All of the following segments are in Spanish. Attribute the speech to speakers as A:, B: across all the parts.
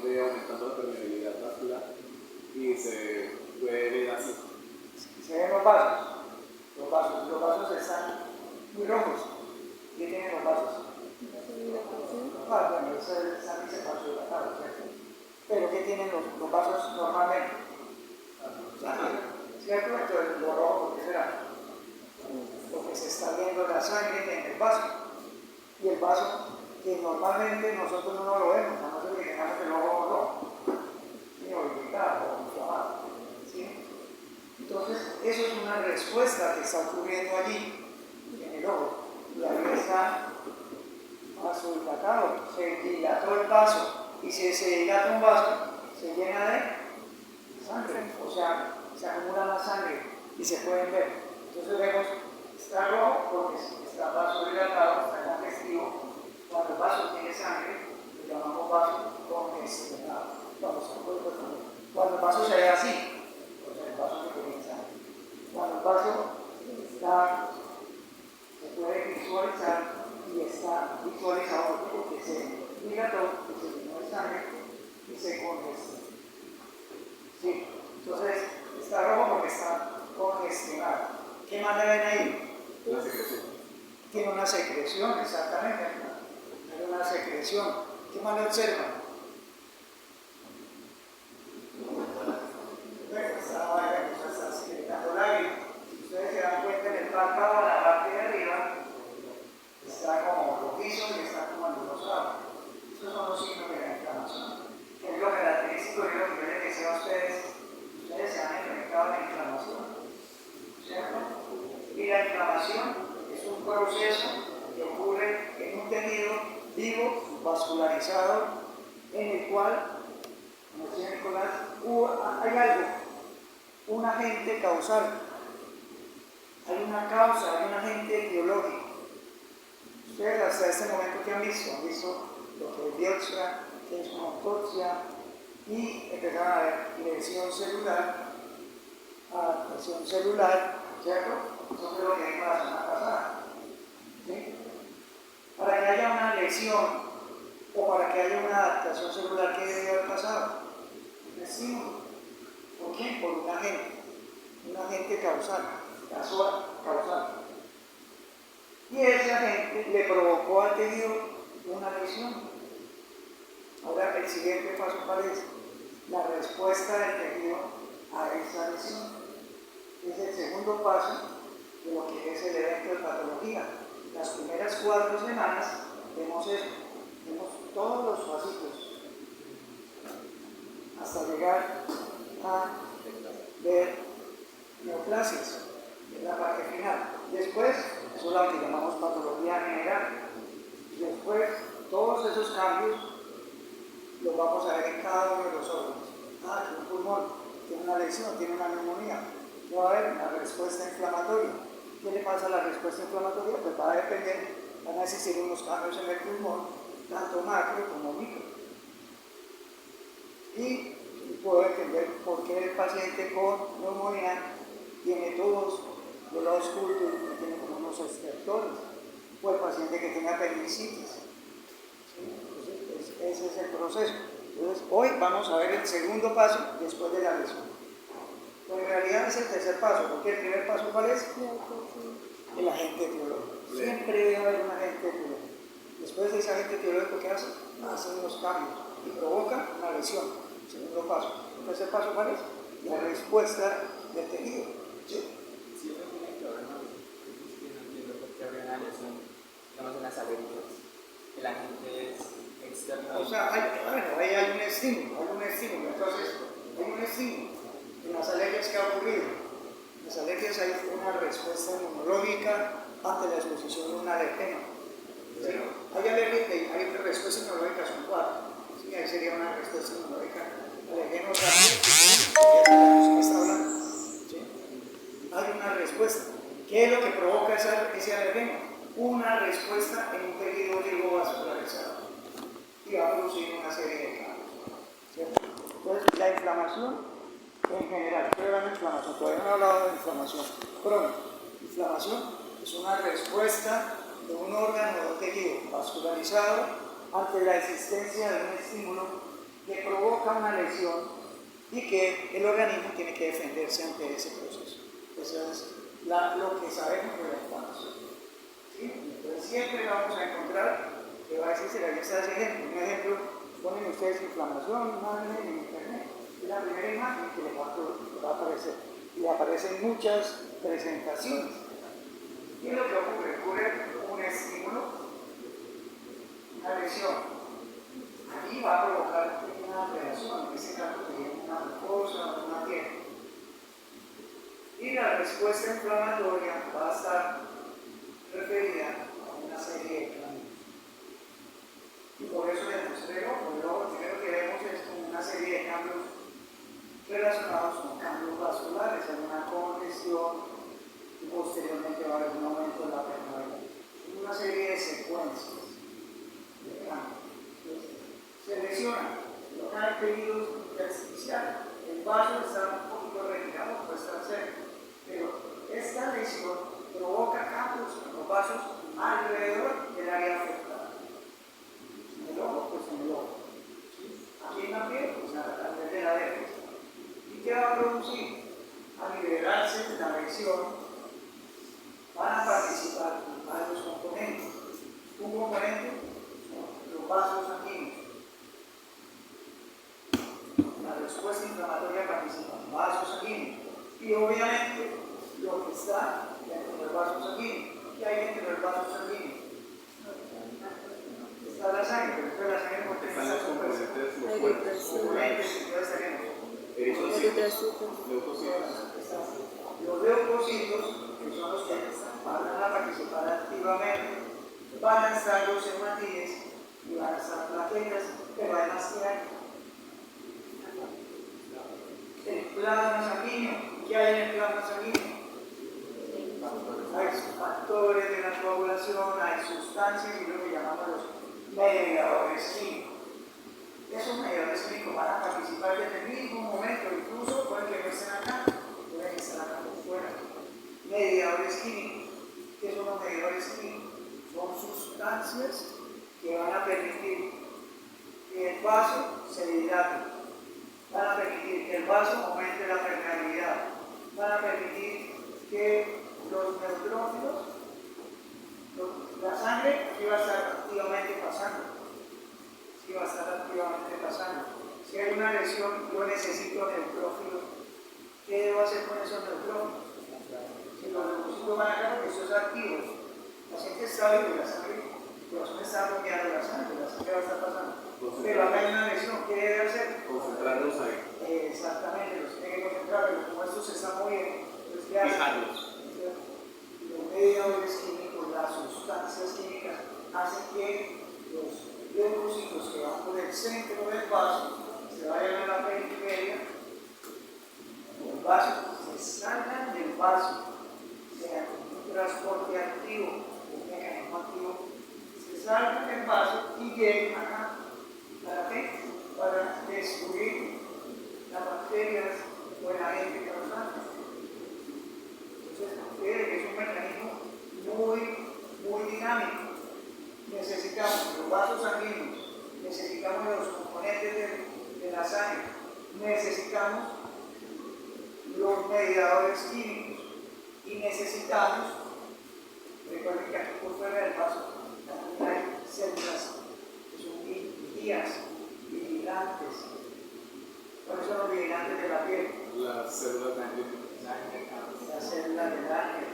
A: puede aumentando la permeabilidad vascular y se puede ver así.
B: Se ven los vasos. Los vasos están muy rojos. ¿Qué tienen los vasos? Bueno, eso es sangre se pasó hidratado, ¿cierto? Pero ¿qué tienen los vasos normalmente? Sangre, ¿cierto? Entonces, lo rojo, ¿qué será? Porque se está viendo la sangre en el vaso. Y el vaso, que normalmente nosotros no lo vemos, a no ser que tengamos el ojo rojo, o irritado, o inflamado. ¿Sí? Entonces, eso es una respuesta que está ocurriendo allí, en el ojo. Y ahí está vaso dilatado, se dilató el vaso, y si se dilata un vaso, se llena de sangre, o sea, se acumula la sangre y se pueden ver. Entonces vemos, está rojo porque está vaso dilatado, está congestivo. Cuando el vaso tiene sangre, lo llamamos vaso congestionado. Cuando el vaso se ve así, o sea, el vaso que tiene sangre. Cuando el vaso se puede visualizar y está visualizado porque se dilató, que se llenó de sangre y se congestionó. ¿Sí? Entonces, está rojo porque está congestionado. ¿Qué más le ven ahí?
A: La secreción.
B: Tiene una secreción, exactamente. Tiene una secreción. ¿Qué más le observan? Está secretando lágrimas. Si ustedes se dan cuenta, en el párpado, en la parte de arriba, está como rojizo y está como engrosado. Estos son los signos de la inflamación. Es lo característico de lo que yo les decía a ustedes. Ustedes se han enfrentado a la inflamación, ¿cierto? Y la inflamación es un proceso que ocurre en un tejido vivo, vascularizado, en el cual, como decía Nicolás, hay algo, un agente causal. Hay una causa, hay un agente biológico. Ustedes hasta este momento, ¿qué han visto? Han visto lo que es biopsia, que es una autopsia, y empezaron a ver lesión celular, adaptación celular, ¿cierto? Eso fue lo que vimos la semana pasada. ¿Sí? Para que haya una lesión o para que haya una adaptación celular, ¿qué debe haber pasado? Un estímulo. ¿Por quién? Por un agente causal. Y ese agente le provocó al tejido una lesión. Ahora, el siguiente paso, ¿cuál es? La respuesta del tejido a esa lesión. Es el segundo paso de lo que es el evento de patología. Las primeras 4 semanas vemos eso, vemos todos los pasitos hasta llegar a ver neoplasias, en la parte final. Después, eso es lo que llamamos patología general. Después, todos esos cambios los vamos a ver en cada uno de los órganos. Tiene un pulmón, tiene una lesión, tiene una neumonía. Va a haber una respuesta inflamatoria. ¿Qué le pasa a la respuesta inflamatoria? Pues va a depender, van a existir unos cambios en el pulmón, tanto macro como micro. Y puedo entender por qué el paciente con neumonía tiene todos los lados ocultos, tiene como unos estertores, o el paciente que tiene apendicitis. Ese es el proceso. Entonces, hoy vamos a ver el segundo paso después de la lesión. Pero en realidad es el tercer paso, porque el primer paso, ¿cuál es? El agente etiológico. Siempre debe haber un agente etiológico. Después de ese agente etiológico, ¿qué hace? Hace unos cambios y provoca una lesión. Segundo paso. El tercer paso, ¿cuál es? La respuesta del tejido. ¿Sí?
C: Si uno tiene problemas, no entiendo por qué habría una lesión, digamos en las alergias. El agente es externo.
B: O sea, ahí hay un estímulo, entonces hay un estímulo. En las alergias, ¿qué ha ocurrido? En las alergias hay una respuesta inmunológica ante la exposición de un alergeno. ¿Sí? Hay alergias, hay respuestas inmunológicas, son 4. ¿Sí? Ahí sería una respuesta inmunológica. Alergenos rápidos, está hablando. ¿Sí? Hay una respuesta. ¿Qué es lo que provoca ese alergeno? Una respuesta en un tejido vivo vascularizado. Y va a producir una serie de cambios. ¿Cierto? Entonces, la inflamación en general, estoy hablando de inflamación, todavía no he hablado de inflamación crónica. Inflamación es una respuesta de un órgano o de un tejido vascularizado ante la existencia de un estímulo que provoca una lesión y que el organismo tiene que defenderse ante ese proceso. Eso es lo que sabemos de la inflamación. ¿Sí? Entonces siempre vamos a encontrar que va a decirse la lista de ejemplos. Un ejemplo, ponen ustedes inflamación, imagen en internet, es la primera imagen que les va a aparecer. Y aparecen muchas presentaciones. ¿Y lo que ocurre? Ocurre un estímulo, una lesión. Aquí va a provocar una reacción, en este caso sería una mucosa o una piel. Y la respuesta inflamatoria va a estar referida a una serie de cambios. Y por eso el lo primero que vemos es como una serie de cambios relacionados con cambios vasculares, alguna congestión, y posteriormente va a haber un aumento de la permeabilidad. Una serie de secuencias de cambios. Se lesiona, lo que hay pedidos intersticiales. El vaso está un poquito retirado, puede estar cerca, pero esta lesión provoca cambios en los vasos alrededor del área afectada. En el ojo, pues en el ojo. Aquí en la piel, pues a través de la dermis. ¿Y qué va a producir? Al liberarse de la lesión, van a participar varios componentes. Un componente son los vasos sanguíneos. La respuesta inflamatoria participa en vasos sanguíneos. Y obviamente lo que está dentro del vaso sanguíneo. ¿Qué hay dentro del vaso sanguíneo? Está la sangre, pero después la sangre contiene
A: Están los componentes, los cuerpos,
B: componentes que entonces tenemos.
A: eritrocitos, leucocitos.
B: Los leucocitos, que son los que van a participar activamente, van a estar los hematíes y van a estar plaquetas, pero además que hay el plasma sanguíneo. ¿Qué hay en el plasma sanguíneo? Hay factores de la coagulación, hay sustancias y lo que llamamos los mediadores químicos. Esos mediadores químicos van a participar desde el mismo momento, incluso pueden que no estén acá, pueden estar acá por fuera. Mediadores químicos. ¿Qué son los mediadores químicos? Son sustancias que van a permitir que el vaso se dilate, van a permitir que el vaso aumente la permeabilidad, van a permitir que los neutrófilos, la sangre aquí va a estar activamente pasando. Sí va a estar activamente pasando. Si hay una lesión, yo necesito neutrófilos. ¿Qué debo hacer con esos neutrófilos? Si los neutrófilos van acá, porque eso es activo. El paciente está vivo, la sangre, el corazón está bombeando la sangre va a estar pasando. Pero acá hay una lesión, ¿qué debe hacer?
A: Concentrarlos ahí.
B: Exactamente, los tiene que concentrar, pero como estos se están moviendo, pues ¿qué hacen?
A: Fijarlos.
B: Los mediadores químicos, las sustancias químicas, hacen que los leucocitos que van por el centro del vaso se vayan a la periferia, el vaso, se salgan del vaso, sea un transporte activo, un mecanismo activo, se salgan del vaso y lleguen acá. ¿Para qué? Para destruir las bacterias o el agente causante. Entonces, es un mecanismo muy dinámico. Necesitamos los vasos sanguíneos, necesitamos los componentes de la sangre, necesitamos los mediadores químicos y necesitamos, recuerden que aquí por fuera del vaso también hay células que son guías, vigilantes. ¿Cuáles son los vigilantes de la piel?
A: Las células de ángel.
B: Las células del ángel.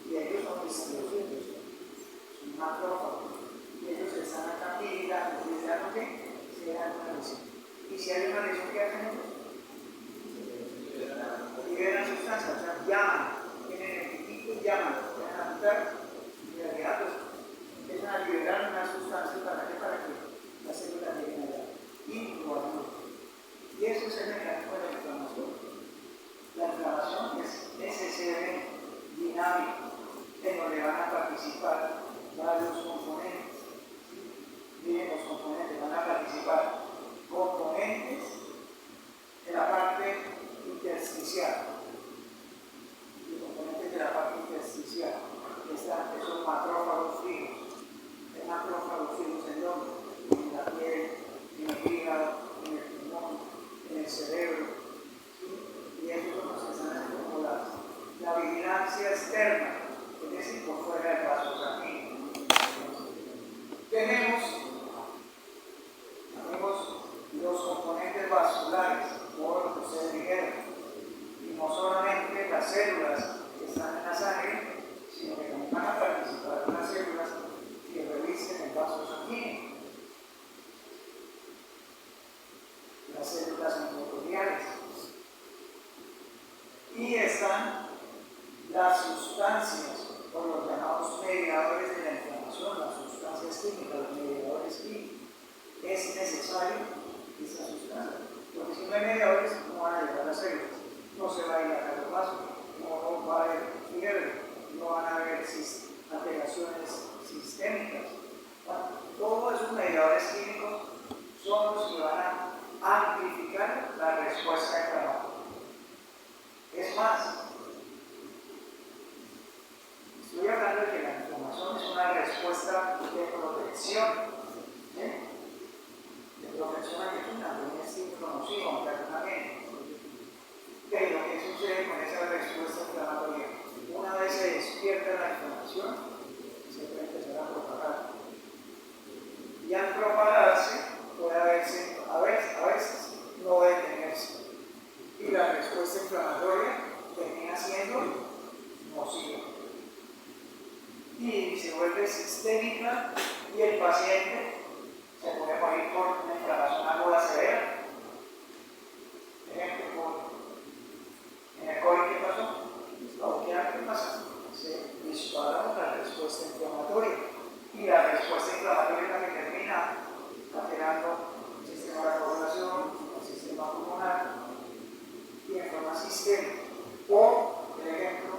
B: Y ellos son histocitos, son macrófagos. Y ellos están acá vigilando, vigilando que se dan una lesión. Y si hay una lesión, ¿qué hacen ellos? Liberan sustancias, o sea, llaman, tienen el piquito y llaman, van a quitar, y en realidad pues, empiezan a liberar una sustancia para que las células lleguen allá y lo ayuden. Y eso es el mecanismo de la inflamación. La inflamación es ese CDN dinámico en donde van a participar varios componentes. Miren los componentes, van a participar componentes en la parte intersticial. vasculares, todo lo que ustedes dijeron. Y no solamente las células que están en la sangre, sino que también van a participar unas células que revisten el vaso sanguíneo. Las células endoteliales. Y están las sustancias, o los llamados mediadores de la inflamación, las sustancias químicas, los mediadores químicos. Es necesario esa sustancia, porque si no hay mediadores, no van a llegar a las células, no se va a dilatar el vaso, no va a haber fiebre, no van a haber alteraciones sistémicas. Bueno, todos esos mediadores químicos son los que van a amplificar la respuesta inflamatoria. Es más, estoy hablando de que la inflamación es una respuesta de protección, ¿sí? De protección alérgica, también es conocido internamente. Pero, ¿qué sucede con esa respuesta inflamatoria? Una vez se despierta la inflamación, se puede empezar a propagar. Y al propagarse, puede haberse, a veces no detenerse. Y la respuesta inflamatoria termina siendo nociva. Y se vuelve sistémica y el paciente se puede morir por una inflamación aguda severa. Ejemplo, en el COVID, ¿qué pasó? ¿Qué pasa? Se dispara la respuesta inflamatoria. Y la respuesta inflamatoria es la que termina alterando el sistema de la coagulación, el sistema pulmonar y en forma sistémica. O, por ejemplo,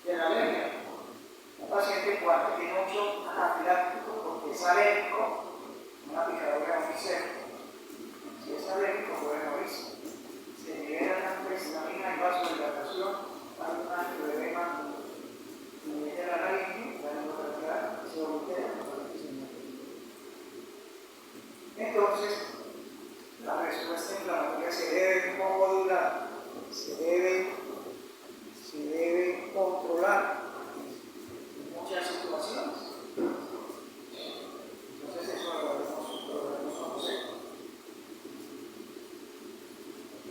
B: de la alergia. Un paciente cuando tiene un shock anafiláctico porque es alérgico, una picadura muy seca. Si es alérgico puede morirse. Se libera la antihistamina y vasodilatación, hay un angioedema de la laringe, la endotraqueal, se voltea, entonces, la respuesta inflamatoria se debe modular, se debe controlar en muchas situaciones. Entonces, eso lo debemos conocer.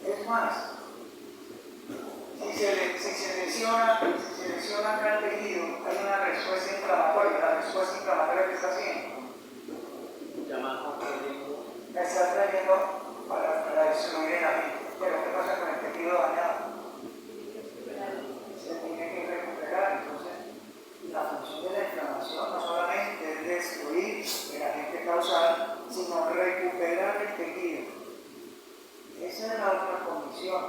B: Es más, si se lesiona acá el tejido, hay una respuesta inflamatoria. La respuesta inflamatoria que está haciendo está trayendo para destruir el ambiente. Pero ¿qué pasa con el tejido dañado? Se tiene que recuperar. Entonces, la función de la inflamación no solamente es destruir el agente causal, sino recuperar el tejido. Esa es la otra condición,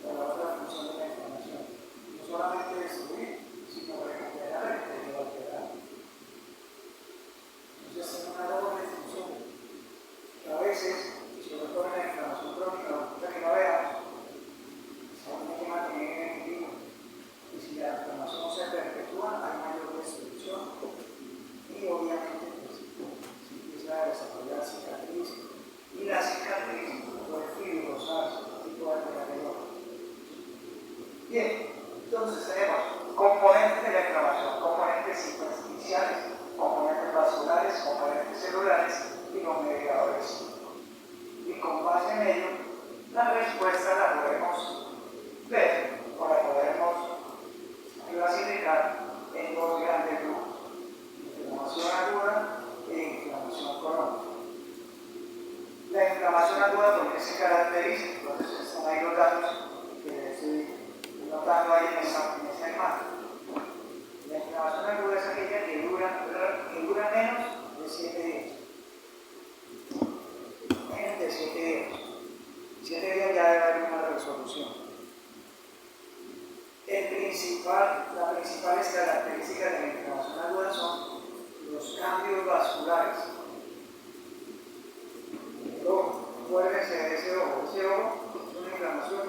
B: la otra función de la inflamación. No solamente destruir, sino recuperar el tejido alterado. Entonces, es una doble función. Que a veces, sobre todo en la inflamación crónica, que no veamos, se tiene que mantener en equilibrio. Y si la inflamación se perpetúa, hay mayor destrucción. Y obviamente, pues, se empieza a desarrollar cicatriz. Y la cicatriz puede fibrosarse y puede alterar el órgano. Bien, entonces tenemos componentes de la inflamación, componentes intersticiales, componentes vasculares, componentes celulares y los mediadores. Y con base en ello, la respuesta la podemos ver o la podemos clasificar en dos grandes grupos: inflamación aguda e inflamación crónica. La inflamación aguda, ¿por qué se caracteriza? Entonces están ahí los datos que estoy notando ahí en esa imagen. La inflamación aguda es aquella que dura menos de 7 días. Menos de 7 días. 7 días ya debe haber una resolución. Las principales características de la inflamación aguda son los cambios vasculares. El ojo, acuérdense de ese ojo. Ese ojo es una inflamación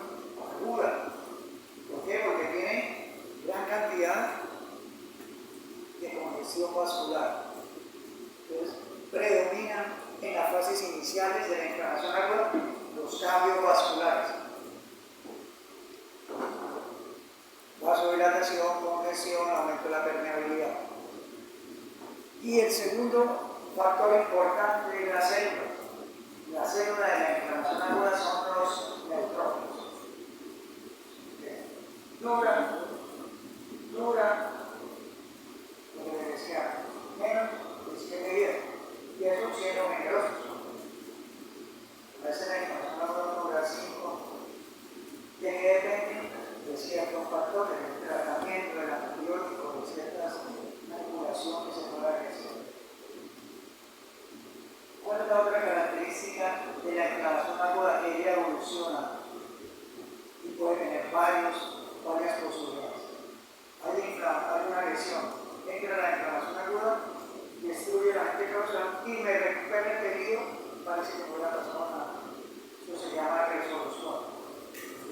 B: aguda. ¿Por qué? Porque tiene gran cantidad de congestión vascular. Entonces, predominan en las fases iniciales de la inflamación aguda los cambios vasculares. Vasodilatación, congestión, aumento de la permeabilidad. Y el segundo factor importante es la célula. La célula característica de la inflamación aguda que ella evoluciona y puede tener varias posibilidades. Hay una lesión, entra la inflamación aguda, destruye la agente causal y me recupera el tejido, parece que no le ha pasado nada. Eso se llama resolución.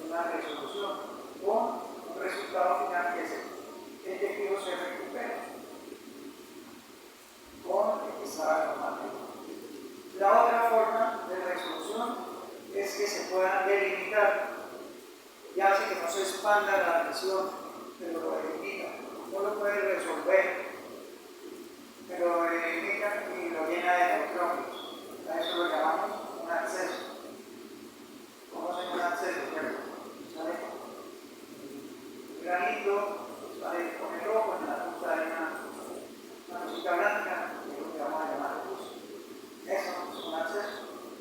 B: Una resolución con un resultado final que es el tejido se recupera con el que estaba normalmente. La otra forma de resolución es que se puedan delimitar, ya hace que no se expanda la lesión, pero lo delimita. No lo puede resolver, pero lo delimita y lo llena de neutrófilos. A eso lo llamamos un acceso. ¿Conocen un acceso, cierto? ¿Sale? Un granito, sale con el ojo en la punta de una cosita blanca, que es lo que vamos a llamar pus. Eso es un acceso.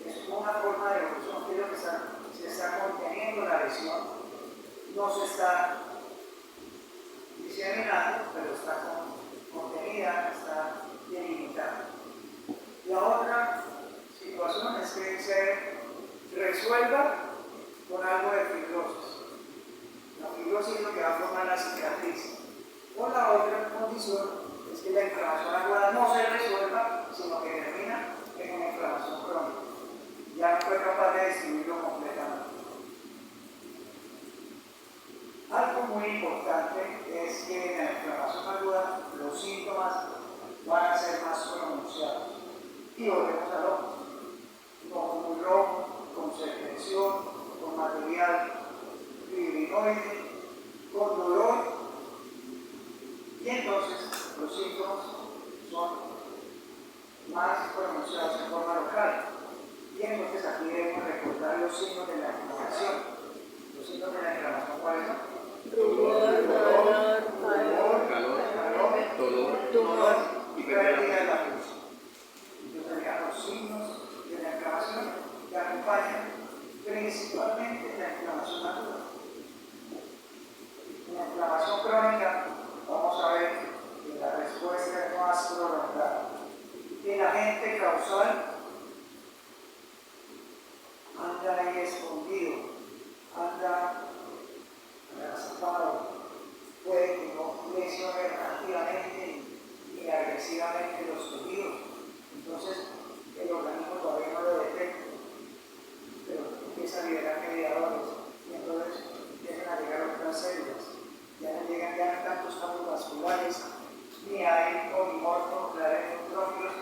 B: Es una forma de evolución, que es lo que se está conteniendo la lesión. No se está diseminando, pero está contenida, está delimitada. La otra situación es que se resuelva con algo de fibrosis. La fibrosis es lo que va a formar la cicatriz. O la otra condición es que la inflamación aguda no se resuelva, sino que termina en una inflamación crónica. Ya no fue capaz de distribuirlo completamente. Algo muy importante es que en la inflamación aguda los síntomas van a ser más pronunciados. Y volvemos al ojo, con un rojo, con secreción, con material fibrinoide, con dolor, y entonces los síntomas son más pronunciados en forma local. Y entonces aquí debemos recordar los signos de la inflamación. Los signos de la inflamación, ¿cuáles son? Dolor y pérdida de la pulsa. Entonces, serían los signos de la inflamación que acompañan principalmente la inflamación aguda. En la inflamación crónica, vamos a ver que la respuesta es más prolongada. El agente causal anda ahí escondido, anda agazapado, puede que no lesione activamente y agresivamente los tejidos. Entonces, el organismo todavía no lo detecta, pero empieza a liberar mediadores y entonces empiezan a llegar otras células. Ya no llegan ya tantos campos vasculares, ni hay polimorfos, ni hay neutrófilos,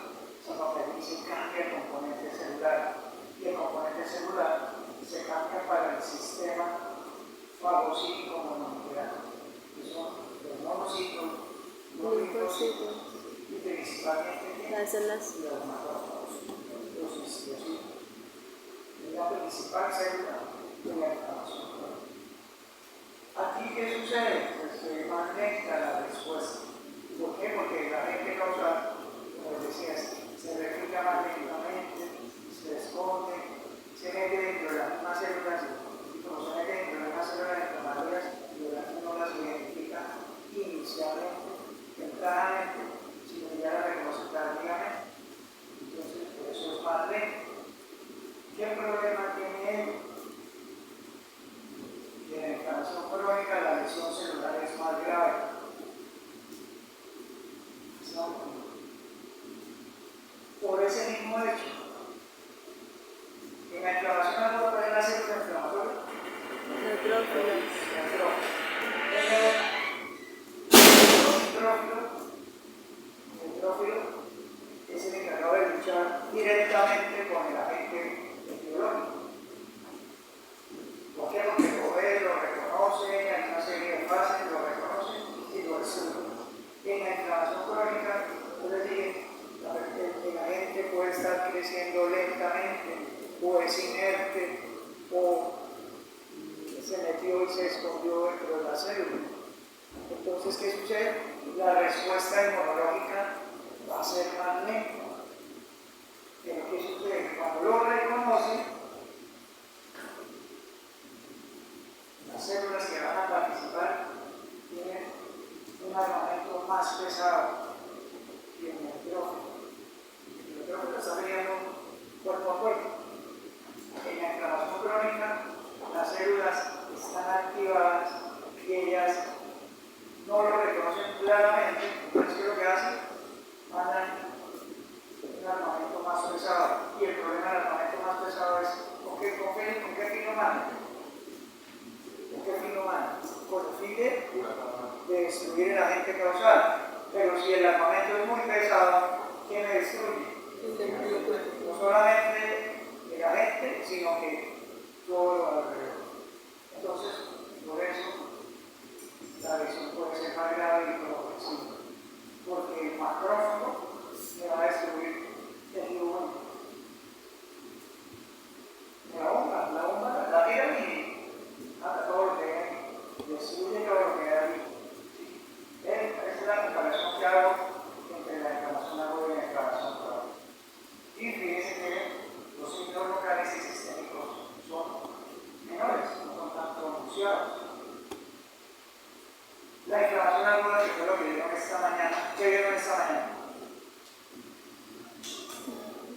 B: sino que aquí se cambia el componente celular. Y el componente celular se cambia para el sistema fagocítico mononuclear, que son los monocitos, los linfocitos y principalmente
D: las células.
B: los macrófagos, los histocitos. Es la principal célula de la inflamación crónica. Aquí, ¿qué sucede? Pues se magnifica la respuesta. ¿Por qué? Porque la agente causal, como les decía, se replica más lentamente, se esconde, se mete dentro de las mismas células y como se mete dentro de las mismas células inflamatorias, el organismo no las identifica inicialmente, tempranamente, sino que ya las reconoce tardíamente. Entonces, por eso es más lento. ¿Qué problema tiene ello? Que en la inflamación crónica la lesión celular es más grave. Por ese mismo hecho, en la inflamación aguda, ¿cuál es la célula inflamatoria?
D: Neutrófilos.
B: Neutrófilo es el encargado de luchar directamente con el agente etiológico. ¿Por qué? Porque lo ve, lo reconoce, hay una serie de fases, lo reconoce y lo resuelve. En la inflamación crónica, es decir, el agente puede estar creciendo lentamente, o es inerte, o se metió y se escondió dentro de la célula. Entonces, ¿qué sucede? La respuesta inmunológica va a ser más lenta. Pero ¿qué sucede? Cuando lo reconoce, las células que van a participar tienen un armamento más pesado que el neutrófilo. El neutrófilo está peleando cuerpo a cuerpo. límite de destruir el agente causal. Pero si el armamento es muy pesado, ¿quién me destruye? No solamente el agente, sino que todo lo alrededor. Entonces, por eso, la lesión puede ser más grave y progresiva. Porque el macrófago me va a destruir el flujo. La bomba la tira y mata todo lo que hay ahí, destruye todo lo que hay ahí. Esa es la comparación que hago entre la inflamación aguda y la inflamación crónica. Y fíjense que los signos locales y sistémicos son menores, no son tanto anunciados. La inflamación aguda, que fue lo que vieron esta mañana, ¿qué vieron esta mañana?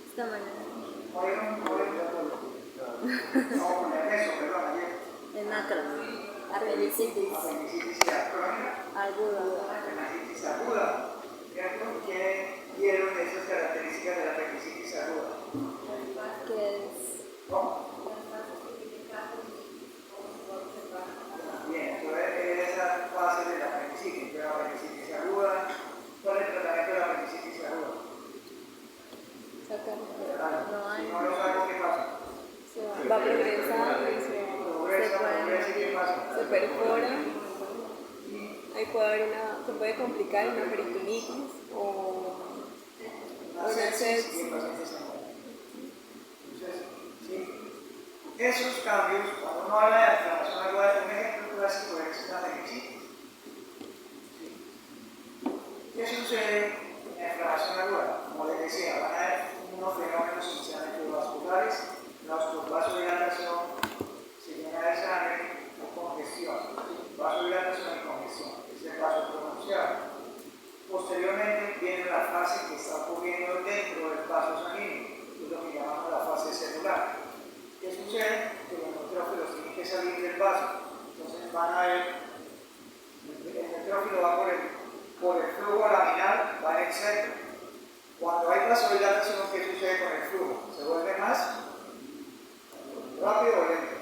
D: Esta mañana.
B: No, con el eso, perdón, ayer.
D: En macro. Apendicitis.
B: Apendicitis crónica.
D: Aguda.
B: Apendicitis aguda. ¿Cierto? ¿Qué vieron de esas características de la apendicitis aguda?
D: Que es.
B: ¿Cómo? Bien, entonces esa fase de la apendicitis, la apendicitis aguda. ¿Cuál es el tratamiento de la apendicitis aguda?
D: Sacar. No hay.
B: Si no lo saco, ¿qué pasa?
D: Va progresando y se perfora. Ahí puede haber se puede complicar una peritonitis o una sepsis.
B: Esos cambios, cuando uno habla de inflamación aguda, un ejemplo clásico es la apendicitis. ¿Qué sucede en la inflamación aguda? Como les decía, van a haber unos fenómenos inicialmente vasculares, la vasodilatación, se llena de sangre o congestión. Vasodilatación y congestión, es el caso pronunciado. Posteriormente viene la fase que está ocurriendo dentro del vaso sanguíneo, que es lo que llamamos la fase celular. ¿Qué sucede? Que los neutrófilos tienen que salir del vaso. Entonces van a ver, el neutrófilo va por el flujo laminar, va en exceso. Cuando hay vasodilatación, ¿qué sucede con el flujo? ¿Se vuelve más rápido o lento?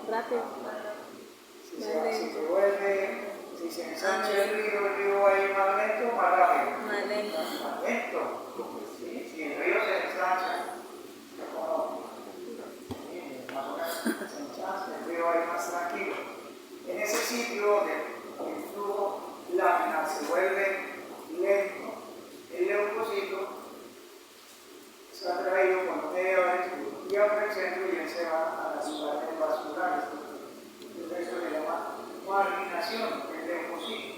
D: Rápido.
B: Si se ensancha el río va a ir más lento o más rápido.
D: Más lento.
B: Más lento. Si el río se ensancha, más o menos se ensancha, el río va a ir más tranquilo. En ese sitio donde el flujo laminar se vuelve lento, el leucocito está atraído por media hora y por el centro y él se va a las ciudades vasculares. Entonces eso se llama marginación del leucocito.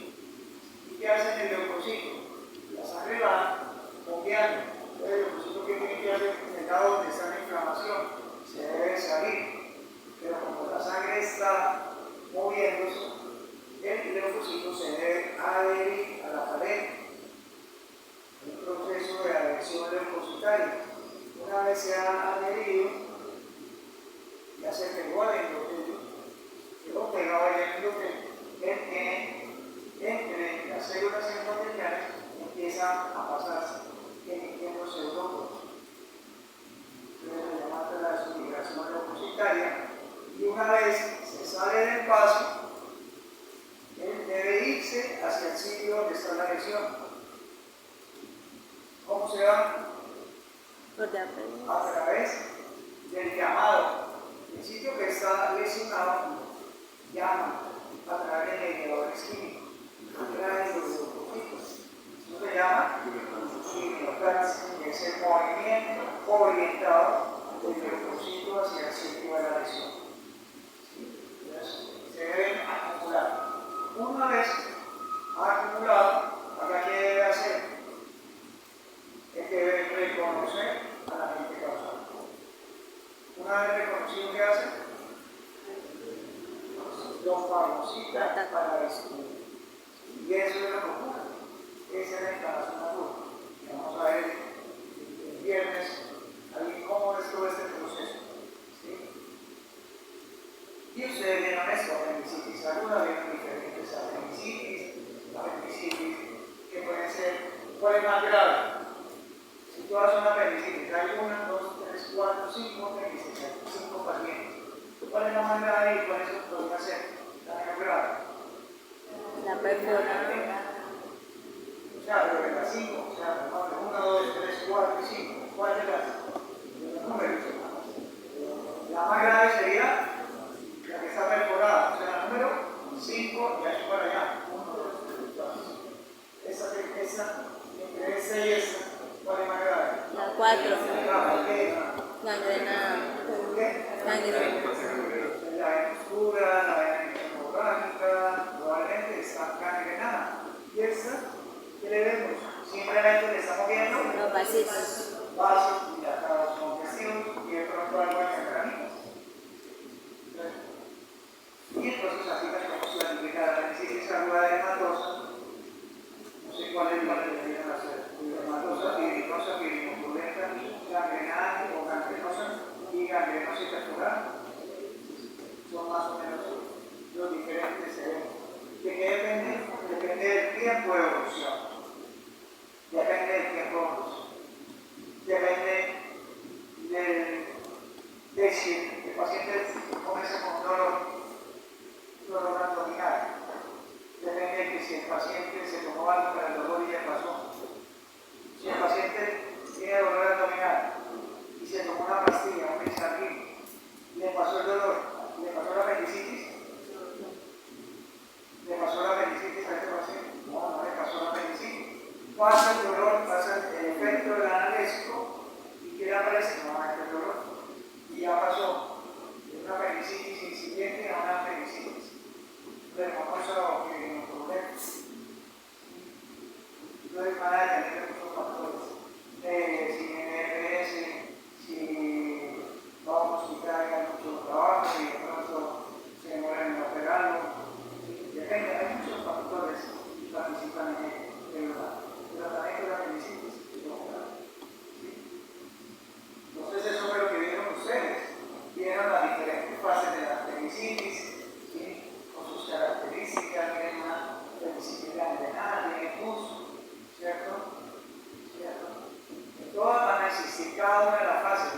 B: ¿Y qué hace el leucocito? La sangre va bombeando. El leucocito, ¿qué tiene que hacer? En el lado donde está la inflamación, se debe salir. Pero como la sangre está moviéndose, el leucocito se debe adherir a la pared. Un proceso de adhesión leucocitaria. Una vez se ha adherido, ya se pegó al endotelio, quedó pegado al endotelio, entre las células endoteliales empiezan a pasarse en los pseudócoros. Entonces se llama la sublimación leucocitaria, y una vez se sale del vaso, él debe irse hacia el sitio donde está la lesión. ¿Cómo se va? A través del llamado. El sitio que está lesionado llama a través de mediadores químicos, a través de los leucocitos. Eso se llama quimiotaxis, que es el movimiento orientado del leucocito hacia el sitio de la lesión. Entonces, se deben acumular. Una vez acumulado, acá ¿qué debe hacer? Es que debe reconocer a la gente causal. Una vez reconocido, ¿qué hace? Lo fagocita para destruir. Y eso es lo que ocurre. Esa es la inflamación aguda. Vamos a ver el viernes cómo es todo este proceso. ¿Sí? Y ustedes vieron esto, apendicitis aguda, vieron diferentes apendicitis que pueden ser, ¿cuál es más grave? Si todas son apendicitis, hay 1, 2, 3, 4, 5 apendicitis, 5 pacientes. ¿Cuál es la más grave y cuál es lo que podría ser la menos grave?
D: La perforada.
B: O sea, pero de las 5, o sea, 1, 2, 3, 4 y 5. ¿Cuál de los números? La más grave sería la que está perforada, o sea, el número 5 y aquí para allá. 1, 2, 3, 4. Esa, entre esta y esta, ¿cuál es más grave?
D: La 4.
B: ¿Por qué?
D: Gangrenada.
B: ¿Por qué?
D: Gangrena.
B: La vena oscura, la vena hemorrágica, probablemente está gangrenada. Y esta, ¿qué le vemos? Simplemente le estamos viendo
D: Los vasitos.
B: vasos dilatados congestivos y de pronto algo de sangramiento. Y entonces así tenemos la típica apendicitis aguda edematosa. No sé cuál es la que deberían hacer. Edematosa, fibrinosa, fibrinoculenta, gangrenada o gangrenosa y gangrenosa y perforada. Son más o menos los diferentes eventos. ¿De qué depende? Depende del tiempo de evolución. Depende del tiempo de evolución. Depende de si el paciente comienza con dolor abdominal. Depende de que si el paciente se tomó algo para el dolor y le pasó. Si el paciente tiene dolor abdominal y se tomó una pastilla, un Mexargin, le pasó el dolor, le pasó la apendicitis, le pasó la apendicitis a este paciente, no le pasó la apendicitis. Pasa el dolor, pasa el efecto del analgésico y ¿qué le aparece? Nuevamente el dolor. Y ya pasó de una apendicitis incipiente a una apendicitis vermonosa o fibrinoculenta. Entonces van a depender de muchos factores. Si NRS, si vamos a hospital hay mucho trabajo y de pronto se mueren en operarlo. Depende, hay muchos factores que participan en el tratamiento de la apendicitis. Entonces eso fue lo que vieron ustedes. Vieron las diferentes fases de la apendicitis, ¿sí? Con sus características, tienen una apendicitis gangrenada, tiene pus, ¿cierto? Todas van a existir, cada una de las fases.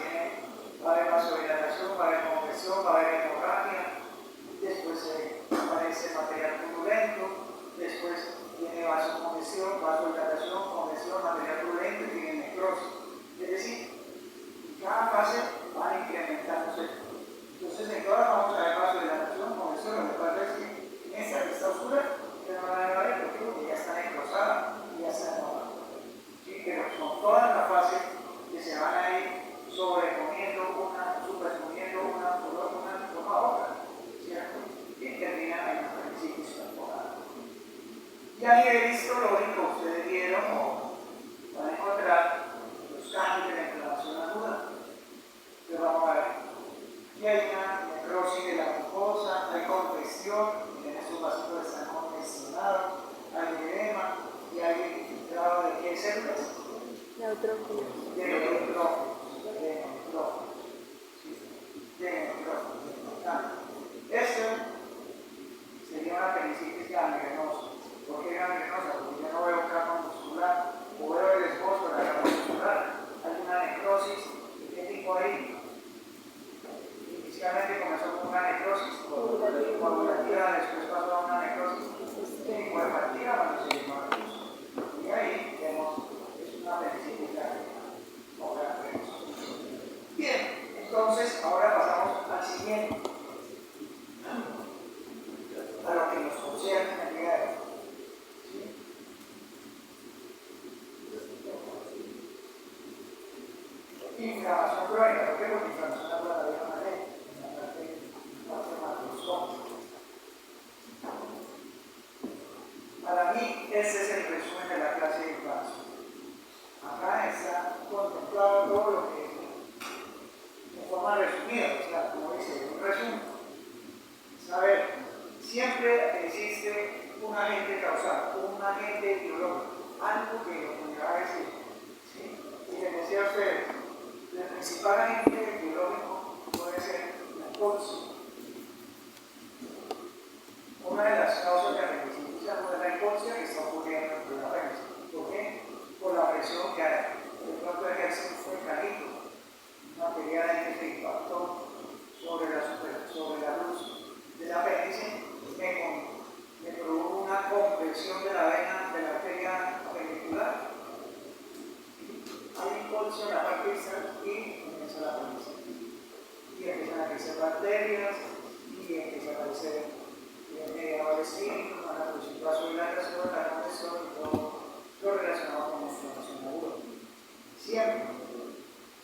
B: Va a haber vasodilatación, va a haber congestión, va a haber hemorragia, después aparece material purulento, después tiene vasocongestión, vasodilatación, congestión, material purulento y tiene necrosis. Es decir, cada fase va incrementándose. Entonces, en todas vamos a ver vasodilatación, congestión. Lo que pasa es que en esta que está oscura, ya no la va a ver porque ya está necrosada y ya está enojada. ¿Sí? Pero son todas las fases que se van a ir sobrecomiendo una, superponiendo una por la otra, ¿cierto? Y termina en una apendicitis perforada. Y a nivel histológico, ustedes vieron o van a encontrar los cambios de la inflamación aguda. Entonces vamos a ver. Aquí hay una necrosis de la mucosa, hay congestión, miren estos vasitos están congestionados, hay edema y hay infiltrado de qué células?
D: Neutrófilos.
B: De neutrófilos. Esto sería una apendicitis gangrenosa. ¿Por qué gangrenosa? Porque yo no veo capa muscular o veo el esbozo de la capa muscular. Hay una necrosis. ¿De qué tipo hay? Inicialmente comenzó con una necrosis coagulativa, después pasó a una necrosis infarctiva cuando se llamó a luz. Y ahí vemos, es una apendicitis gangrenosa. Bien, entonces ahora pasamos al siguiente, a lo que nos concierne en el día de hoy. Inflamación crónica, ¿por qué? Porque inflamación aguda la vieja manera, en la parte macroscópica. Para mí, ese es el resumen de la clase de inflamación. Acá está contemplado todo lo que de forma resumida, o sea, como dice, un resumen. Saber, siempre existe un agente causal, un agente biológico, algo que lo va a decir. ¿Sí? Y les decía a ustedes, el principal agente biológico puede ser la toxina. Una de las causas de la apendicitis es la hipoxia que está ocurriendo en la apéndice. ¿Por qué? Por la presión que hay. De pronto ejerce un fuercalito, una material que se impactó sobre torsión, la parte distal y comienza la apendicitis. Y empiezan a crecer bacterias y empieza a aparecer mediadores químicos, van a producir vasodilatación, la congestión y todo lo relacionado con la inflamación aguda. Siempre,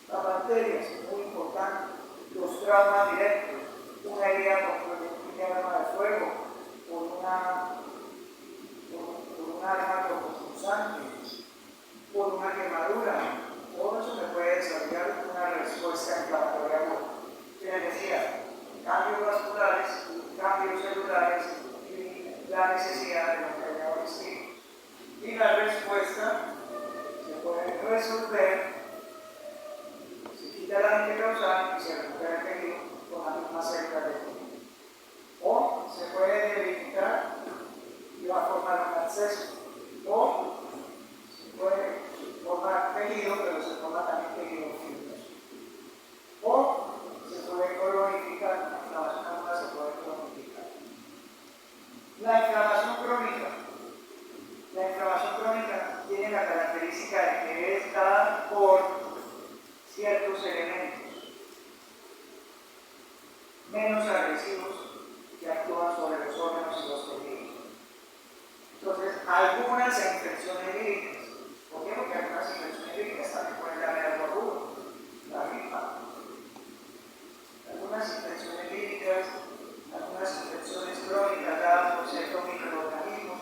B: las bacterias, muy importante, los traumas directos, una herida por arma de fuego, por un arma cortopunzante, por una quemadura, todo eso le puede desarrollar una respuesta inflamatoria aguda. Les decía, cambios vasculares, cambios celulares y la necesidad de los mediadores químicos. Y la respuesta se puede resolver, se quita la agente causal y se recupera el tejido con las mismas células de tejido. O se puede debilitar y va a formar un absceso. O se puede formar tejido, pero se forma también tejido fibroso. O se puede cronificar, la inflamación aguda se puede cronificar. La inflamación crónica tiene la característica de que es dada por ciertos elementos menos agresivos que actúan sobre los órganos y los tejidos. Entonces, algunas infecciones víricas, ¿por qué? Porque algunas infecciones víricas también pueden darle algo agudo, la gripa. Algunas infecciones víricas, algunas infecciones crónicas dadas por ciertos microorganismos,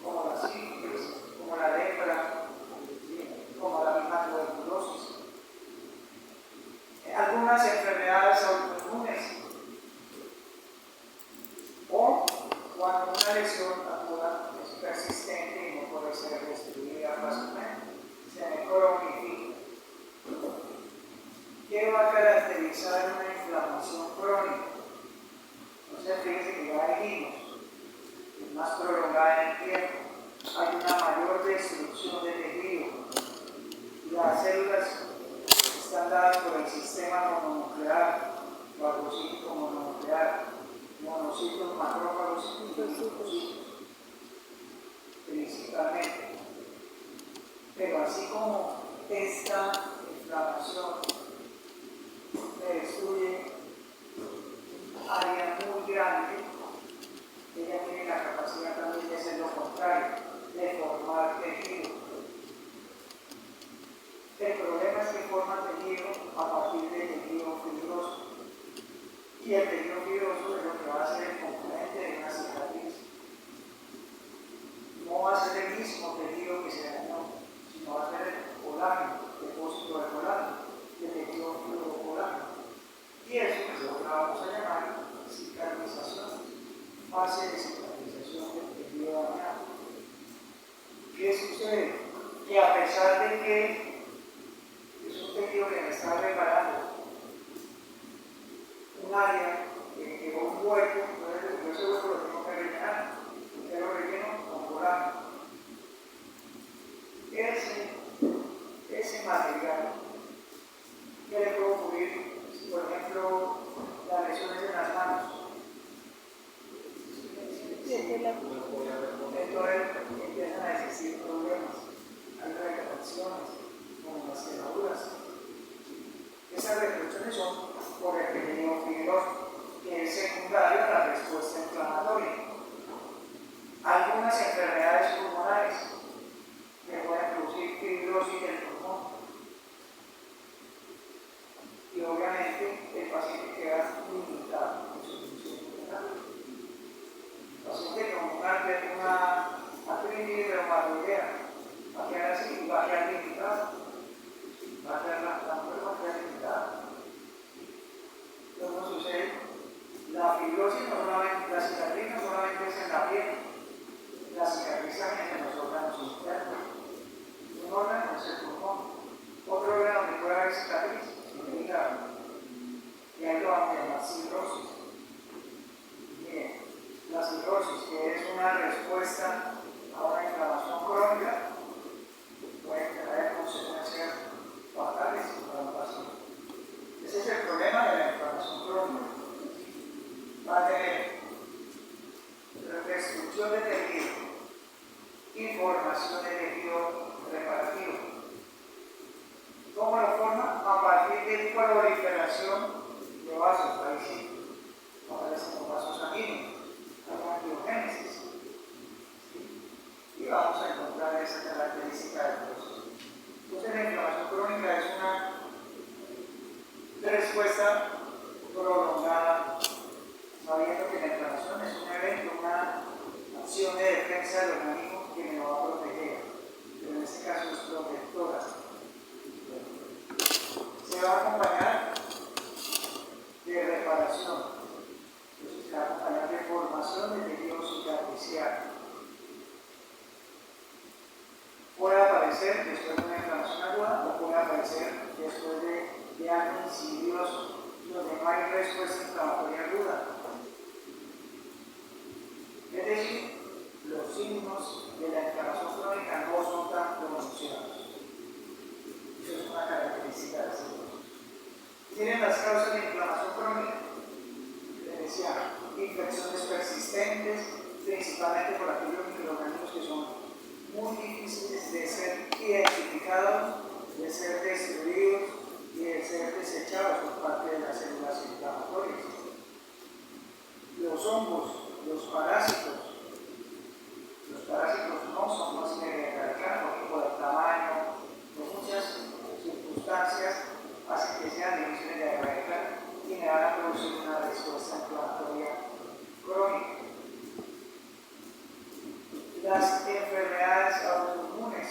B: como la sífilis, como la lepra, como la misma tuberculosis. Algunas enfermedades autoinmunes, o cuando una lesión aguda es persistente y no puede ser destruida fácilmente, se cronifica. ¿Qué va a caracterizar una inflamación crónica? Entonces, fíjense que ya dijimos, es más prolongada en el tiempo, hay una mayor destrucción de tejido, las células están dadas por el sistema mononuclear, fagocítico mononuclear, monocitos, macrófagos y linfocitos, principalmente. Pero así como esta inflamación destruye un área muy grande, ella tiene la capacidad también de hacer lo contrario, de formar tejido. El problema es que forma tejido a partir del tejido fibroso. Y el tejido fibroso es lo que va a ser el componente de una cicatriz. No va a ser el mismo tejido que se dañó, sino va a ser el colágeno, el depósito de colágeno, el tejido fibrocolágeno. Y eso es lo que vamos a llamar cicatrización, fase de cicatrización del tejido dañado. ¿Qué sucede? Que a pesar de que es un tejido que me está reparando un área que quedó un hueco, entonces yo ese hueco lo tengo que rellenar, yo lo relleno con colágeno. Ese material, ¿qué le puede ocurrir si, por ejemplo, las lesiones en las manos? Entonces empiezan a existir problemas, hay retracciones, como las quemaduras. Esas retracciones son por el tejido fibroso, que es secundario a la respuesta inflamatoria. Algunas enfermedades pulmonares que pueden producir fibrosis del pulmón. Y obviamente el paciente queda limitado en su función pulmonar. El paciente con una artritis reumatoidea va a quedar así, va a quedar limitado. Va a quedar la muerte va a quedar limitada. Entonces sucede, la fibrosis no solamente, la cicatriz no solamente es en la piel, la cicatriz también es en los órganos internos. Un órgano es el pulmón. se va a acompañar de reparación, entonces se va a acompañar de formación de tejido cicatricial. Puede aparecer después de una inflamación aguda o puede aparecer después de algo insidioso, donde no hay respuesta inflamatoria aguda. Es decir, los signos de la inflamación crónica no son tan pronunciados. Eso es una característica de este proceso. Tienen las causas de inflamación crónica. Les decía, infecciones persistentes, principalmente por aquellos microorganismos que son muy difíciles de ser identificados, de ser destruidos y de ser desechados por parte de las células inflamatorias. Los hongos, los parásitos no son fáciles de erradicar porque por el tamaño, por muchas circunstancias, hacen que sean difíciles de erradicar y me van a producir una respuesta inflamatoria crónica. Las enfermedades autoinmunes.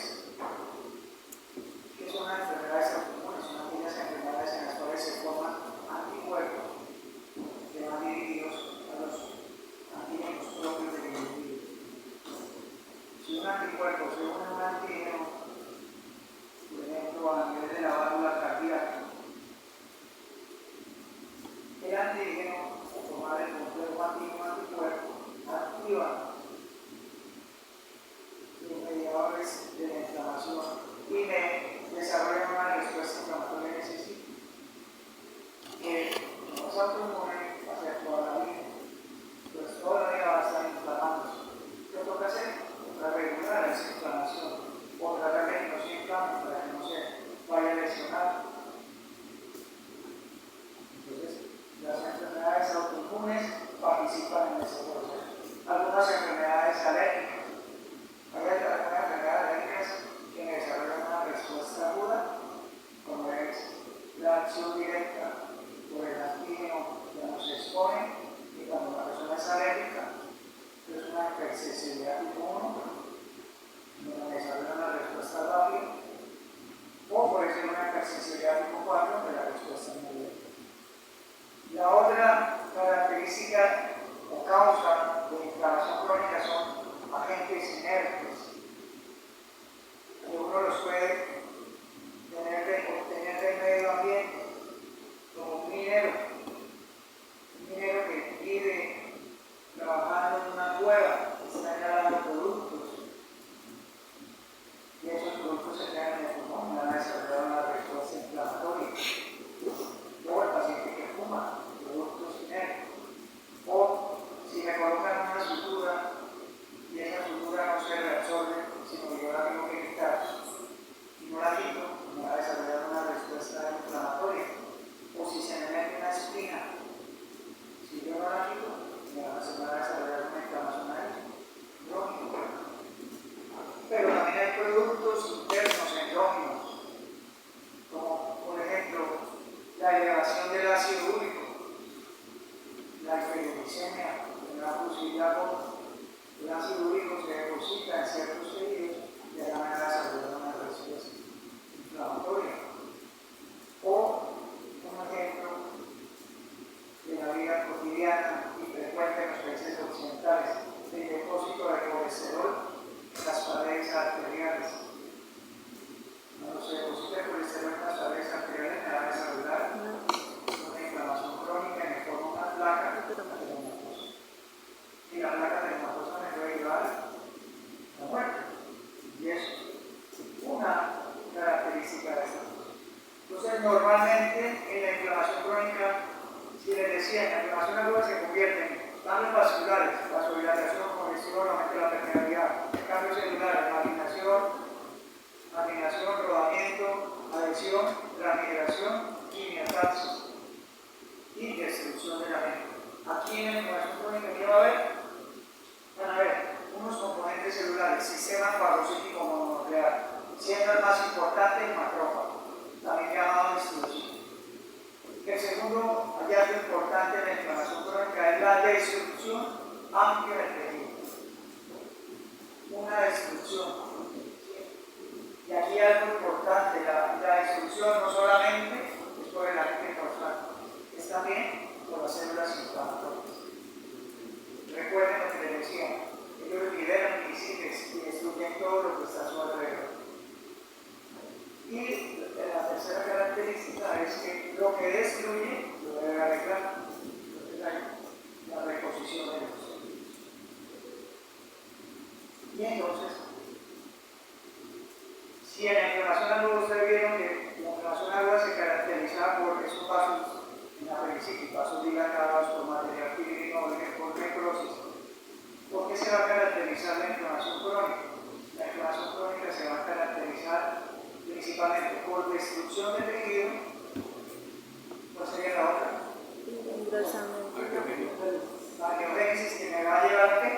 B: ¿Qué son las enfermedades autoinmunes? Son aquellas enfermedades en las cuales se forman anticuerpos que van dirigidos a los antígenos propios del individuo. Si un anticuerpo se une a un antígeno, por ejemplo, a nivel de la válvula cardíaca, el antígeno, al formar el complejo antígeno-anticuerpo, activa los mediadores de la inflamación y me desarrollan una respuesta inflamatoria en ese sitio. Que los autoinmunes va a ser toda la vida, pues toda la vida va a estar inflamándose. ¿Qué toca hacer? Para regular esa inflamación o tratar de que no se inflame para que no se vaya a lesionar. Entonces, las enfermedades autoinmunes participan en ese proceso. Algunas enfermedades alérgicas. Hay algunas enfermedades alérgicas que desarrollan una respuesta aguda, como es la acción directa por el antígeno que nos expone, y cuando la persona es alérgica, es una hipersensibilidad tipo 1, donde desarrolla una respuesta rápida, o puede ser una hipersensibilidad tipo 4, donde la respuesta es muy lenta. La otra característica o causa de inflamación crónica son agentes inertes, que uno los puede obtener del medio ambiente, como un minero que vive trabajando en una cueva, está inhalando productos, y esos productos se quedan en el pulmón y van a desarrollar una respuesta inflamatoria. O el paciente que fuma productos inertes, o si me colocan una sutura y esa sutura no se reabsorbe, sino que yo la tengo que quitar y no la quito, me va a desarrollar una respuesta inflamatoria. O si se me mete una espina, si yo no la quito, se me va a desarrollar una inflamación ahí, crónica. Pero también hay productos internos endógenos, como por ejemplo la elevación del ácido úrico, la hiperglicemia, la posibilidad por el ácido úrico se deposita en ciertos tejidos y de la manera desarrolla una respuesta inflamatoria. O un ejemplo de la vida cotidiana y frecuente en los países occidentales, el depósito de colesterol en las paredes arteriales. Cuando se deposita el colesterol en las paredes arteriales, me va a desarrollar una inflamación crónica y me forma una placa telematosa. Y la placa telematosa me puede llevar a la muerte. Y es una característica de esta cosa. Entonces, normalmente en la inflamación crónica, si les decía, en la inflamación aguda se convierte en cambios vasculares, vasodilatación, congestión, aumento de la permeabilidad, cambios celulares, marginación, rodamiento, adhesión, transmigración, quimiotaxis y destrucción de la mente. Aquí en la inflamación crónica, ¿qué va a haber? Van a haber unos componentes celulares, sistema fagocítico mononuclear, siendo el más importante el macrófago, también llamado histología. El segundo hallazgo importante en la inflamación crónica es la destrucción amplia del tejido. Una destrucción. Y aquí hay algo importante, la destrucción no solamente es Y la tercera característica es que lo que destruye lo debe arreglar. La reposición de los sólidos. Y entonces, si en la inflamación aguda ustedes vieron que la inflamación aguda se caracterizaba por esos vasos en la pericistis, vasos dilatados por material fibrinoso, por necrosis. ¿Por qué se va a caracterizar la inflamación crónica? La inflamación crónica se va a caracterizar principalmente por destrucción del tejido. ¿Cuál sería la otra?
D: Engrosamiento.
B: La angiogénesis, que me va a llevar ¿a qué?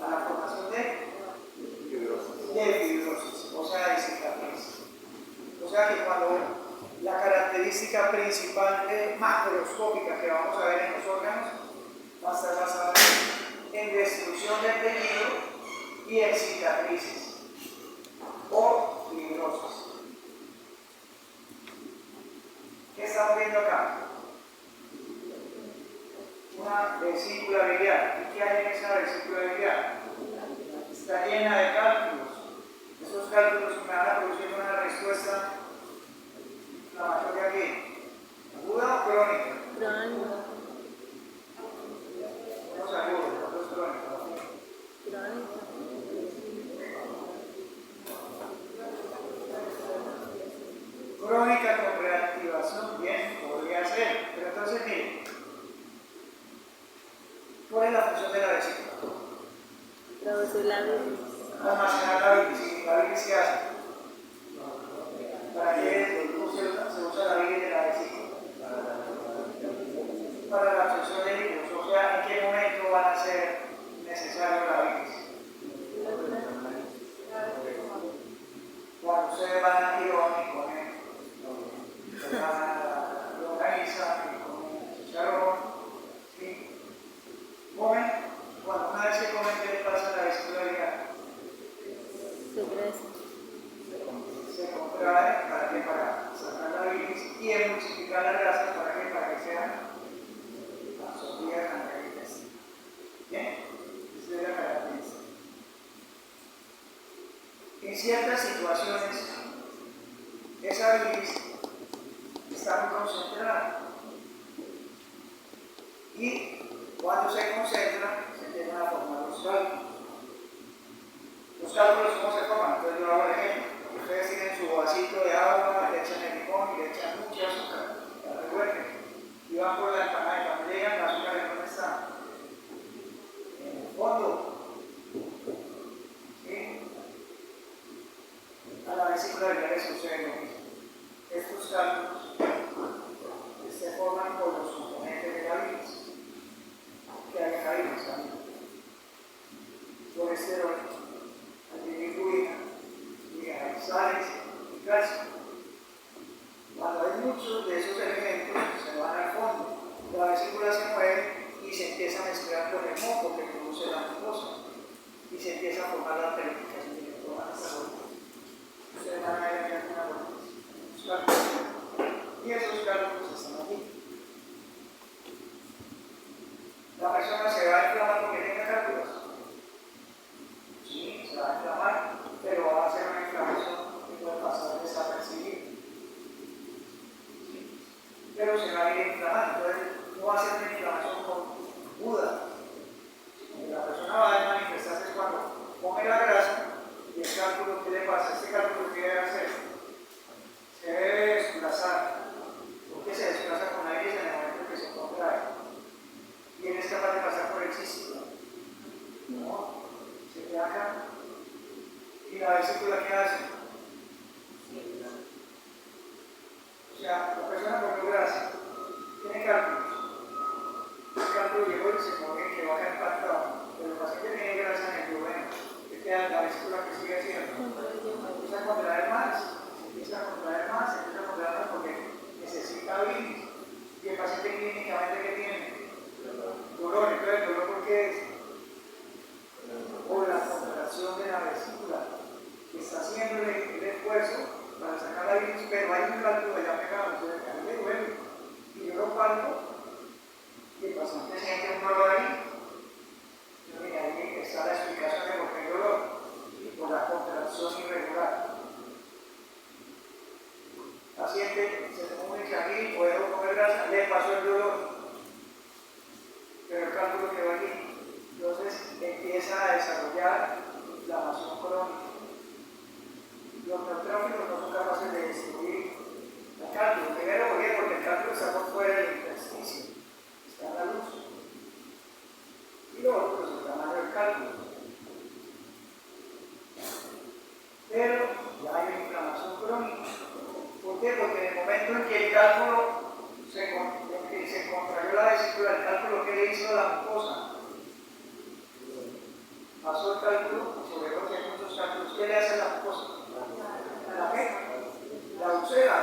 B: A la formación de fibrosis, o sea, de cicatriz. O sea que cuando la característica principal macroscópica que vamos a ver en los órganos va a estar basada en destrucción del tejido y en cicatrices o fibrosis. ¿Qué estamos viendo acá? Una vesícula biliar. ¿Y qué hay en esa vesícula biliar? Está llena de cálculos. Esos cálculos me van a producir una respuesta inflamatoria aquí. ¿Aguda o crónica?
D: Crónica.
B: No es aguda, no es crónica.
D: Crónica.
B: Crónica con reactivación, bien, podría ser. Pero entonces, miren, ¿cuál es la función de la vesícula?
D: Producir la bilis.
B: Almacenar la bilis. ¿Y la bilis qué hace? ¿Para qué se usa la bilis de la vesícula? Para la absorción de líquidos. O sea, ¿en qué momento van a ser necesarios la bilis? Cuando ustedes van a Girón y comen, se van a longaniza y comen chicharrón, ¿sí? Comen, cuando una vez que comen, ¿qué les pasa a la vesícula biliar?
D: Se crece.
B: Se contrae para que para sacar la bilis y emulsificar la grasa para que sean absorbidas en la intestino. ¿Bien? Esa es la característica. En ciertas situaciones, esa bilis está muy concentrada y cuando se concentra se empiezan a formar los cálculos. Los cálculos, ¿cómo se forman? Entonces yo hago el ejemplo. Ustedes tienen su vasito de agua, le echan el limón y le echan mucho azúcar, la revuelven y van por la empanada y cuando llegan el azúcar ¿en dónde está? En el fondo. ¿Sí? A la vesícula biliar le sucede lo mismo. Estos cálculos se forman por los componentes de la bilis que hay en la bilis también. Colesterol, bilirrubina, sales y calcio. Cuando hay muchos de esos elementos, se van al fondo. La vesícula se mueve y se empieza a mezclar con el moco que produce la mucosa y se empieza a formar la purificación de todas estas hormonas. Ustedes van a ver aquí algunas hormonas. Y esos cálculos están aquí. La persona se va a inflamar porque tenga cálculos. Sí, se va a inflamar, pero va a ser una inflamación que puede pasar desapercibida. Sí. Pero se va a ir inflamando, entonces no va a ser una inflamación aguda. La persona va a manifestarse cuando come la grasa y el cálculo, ¿qué le pasa? Este cálculo, ¿qué debe hacer? Se debe desplazar. ¿Por qué se desplaza con la bilis en el momento que se contrae? ¿Quién es capaz de pasar por el cisto? No, se queda acá. ¿Y la vesícula qué hace? O sea, la persona comió grasa, tiene cálculos. El cálculo llegó y se mueve que va a quedar impactado. Pero el paciente tiene grasa en el duodeno. ¿Qué queda la vesícula que sigue haciendo? Empieza a contraer más, porque necesita bilis. Y el paciente clínicamente ¿qué tiene? Dolor. Entonces, ¿el dolor por qué es? Por la contracción de la vesícula, que está haciendo el esfuerzo para sacar la bilis, pero hay un cálculo ya pegado, entonces a mí me duele. Y yo lo palpo y el paciente siente un dolor ahí. Entonces, ahí está la explicación de por qué hay dolor, y por la contracción irregular. paciente se comunica aquí, o dejó comer grasa, le pasó el dolor, pero el cálculo quedó aquí. Entonces empieza a desarrollar inflamación crónica. Los neutrófilos no son capaces de destruir el cálculo. Primero, porque el cálculo está por fuera del intersticio, está en la luz. Y lo otro, pues el tamaño del cálculo. Pero ya hay una inflamación crónica. ¿Por qué? Porque en el momento en que el cálculo se contrayó la vesícula, el cálculo que le hizo la mucosa, pasó el cálculo, sobre todo que hay muchos cálculos, ¿qué le hace a la mucosa? ¿La qué? La úlcera.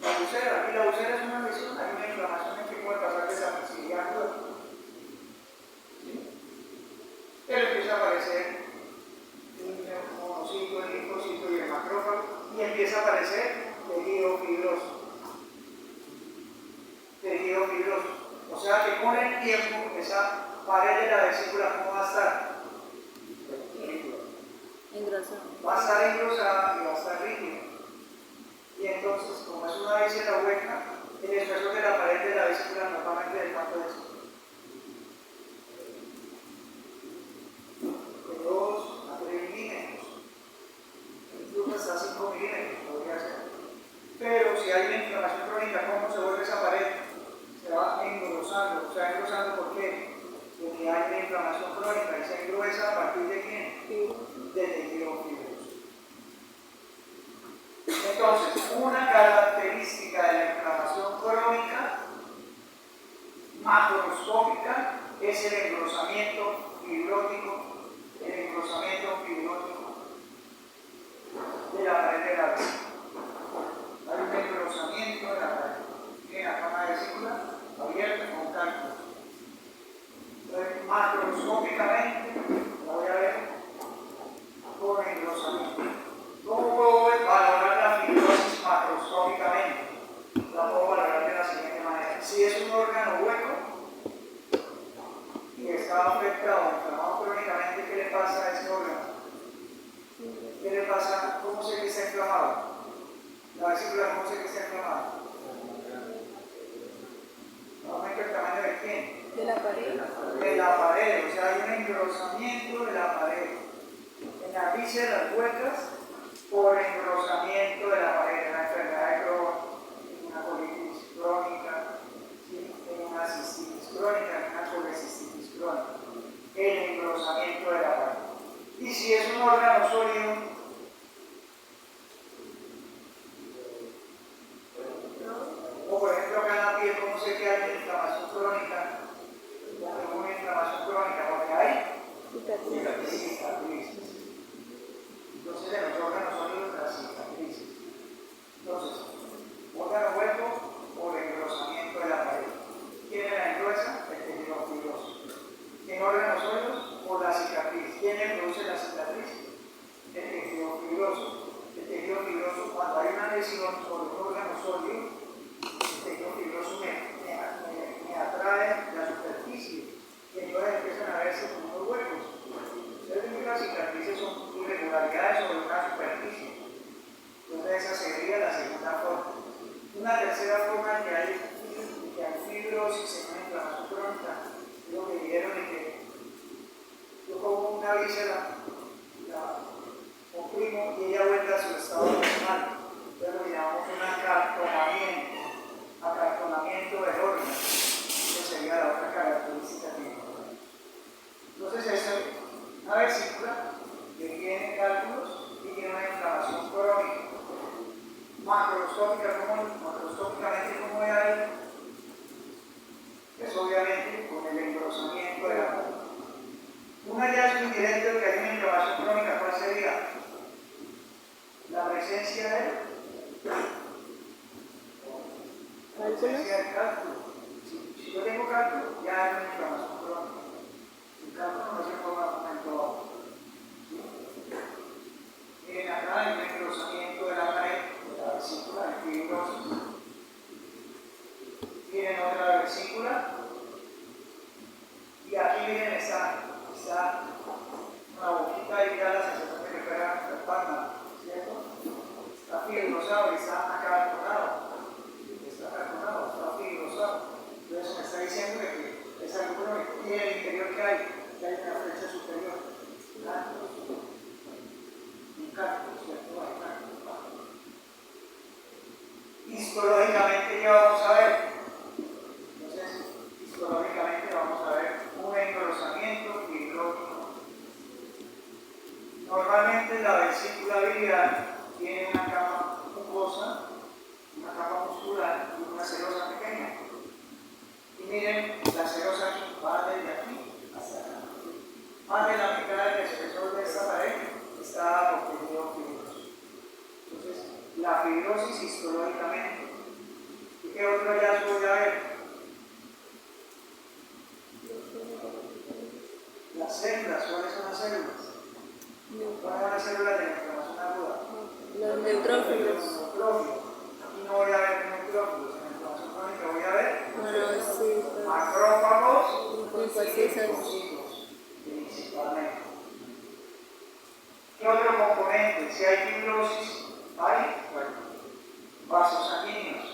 B: La úlcera. Y la úlcera es una lesión, hay una inflamación que puede pasar desapercibida. ¿Sí? Pero empieza a aparecer un monocito, el linfocito y el macrófago, y empieza a aparecer tejido fibroso. Tejido fibroso. O sea que con el tiempo, esa pared de la vesícula, ¿cómo va a estar?
D: Engrosado.
B: Va a estar engrosada y va a estar rígida. Y entonces, como es una víscera hueca, el espesor de la pared de la vesícula normalmente de cuánto es. De 2 a 3 milímetros. Incluso hasta 5 milímetros podría ser. Pero si hay una inflamación crónica, ¿cómo se vuelve esa pared? Se va engrosando. ¿Se va engrosando por qué? Porque hay una inflamación crónica y se engruesa a partir de quién? De tejido fibroso. Entonces, una característica de la inflamación crónica macroscópica es el engrosamiento fibrótico de la pared de la vesícula. Hay un engrosamiento de la pared. Miren acá una vesícula abierta con cálculo. Entonces, macroscópicamente, la voy a ver por engrosamiento. ¿Cómo puedo valorar la fibrosis macroscópicamente? La puedo valorar de la siguiente manera. Si es un órgano hueco y está afectado, inflamado crónicamente, ¿qué le pasa a ese órgano? ¿Qué le pasa? ¿Cómo sé que está inflamado? La vesícula, ¿cómo sé que está inflamada? ¿Aumenta el tamaño de quién?
D: De la pared.
B: De la pared, o sea, hay un engrosamiento de la pared. En las vísceras huecas, por engrosamiento de la pared, en la enfermedad de Crohn, en una colitis crónica, ¿sí? En una cistitis crónica, en una colecistitis crónica. El engrosamiento de la pared. Y si es un órgano sólido, o por ejemplo acá en la piel, ¿cómo sé que hay una inflamación crónica? Una inflamación crónica, porque hay cicatrices. Entonces en los órganos sólidos las cicatrices. Entonces, órgano hueco por engrosamiento de la pared. ¿Quién la engruesa? El tejido fibroso. En órganos sólidos, por la cicatriz. ¿Quién le produce la cicatriz? El tejido fibroso. El tejido fibroso, cuando hay una lesión sobre un órgano sólido, el tejido fibroso me atrae la superficie. Y entonces empiezan a verse como unos huecos. Ustedes ven que las cicatrices son irregularidades sobre una superficie. Entonces esa sería la segunda forma. Una tercera forma que hay fibrosis en una inflamación crónica es lo que dijeron de que yo pongo una víscera, la comprimo y ella vuelve a su estado normal. Entonces lo llamamos un acartonamiento del órgano. Esa sería la otra característica que hay. Entonces es una vesícula que tiene cálculos y tiene una inflamación crónica. Macroscópicamente, ¿cómo hay? Es obviamente con el engrosamiento de la pared. Un hallazgo indirecto de que hay una inflamación crónica, ¿cuál sería? La presencia del cálculo. Si yo tengo cálculo, ya hay una inflamación crónica. El cálculo no se forma de momento bajo. Miren acá el engrosamiento de la pared, de la vesícula, el fibrosis. Miren otra vesícula. Y aquí miren está una boquita y ya la sensación de que fuera la palma, ¿cierto? Está fibrosado y está acá histológicamente, ¿qué vamos a ver? Entonces, histológicamente vamos a ver un engrosamiento fibrótico. Normalmente la vesícula biliar tiene una capa mucosa, una capa muscular y una serosa pequeña. Y miren, la serosa aquí va desde aquí hasta acá. Más de la mitad del espesor de esta pared está contenido fibroso. Entonces, la fibrosis histológicamente. ¿Y qué otro hallazgo voy a ver? Las células, ¿cuáles son las células? ¿Cuáles son las células de la inflamación aguda?
D: Los neutrófilos.
B: Los neutrófilos. Aquí no voy a ver neutrófilos, en la inflamación crónica voy a ver
D: Monocitos.
B: macrófagos y
D: Linfocitos.
B: linfocitos, principalmente. ¿Qué otro componente? Si hay fibrosis, hay vasos sanguíneos,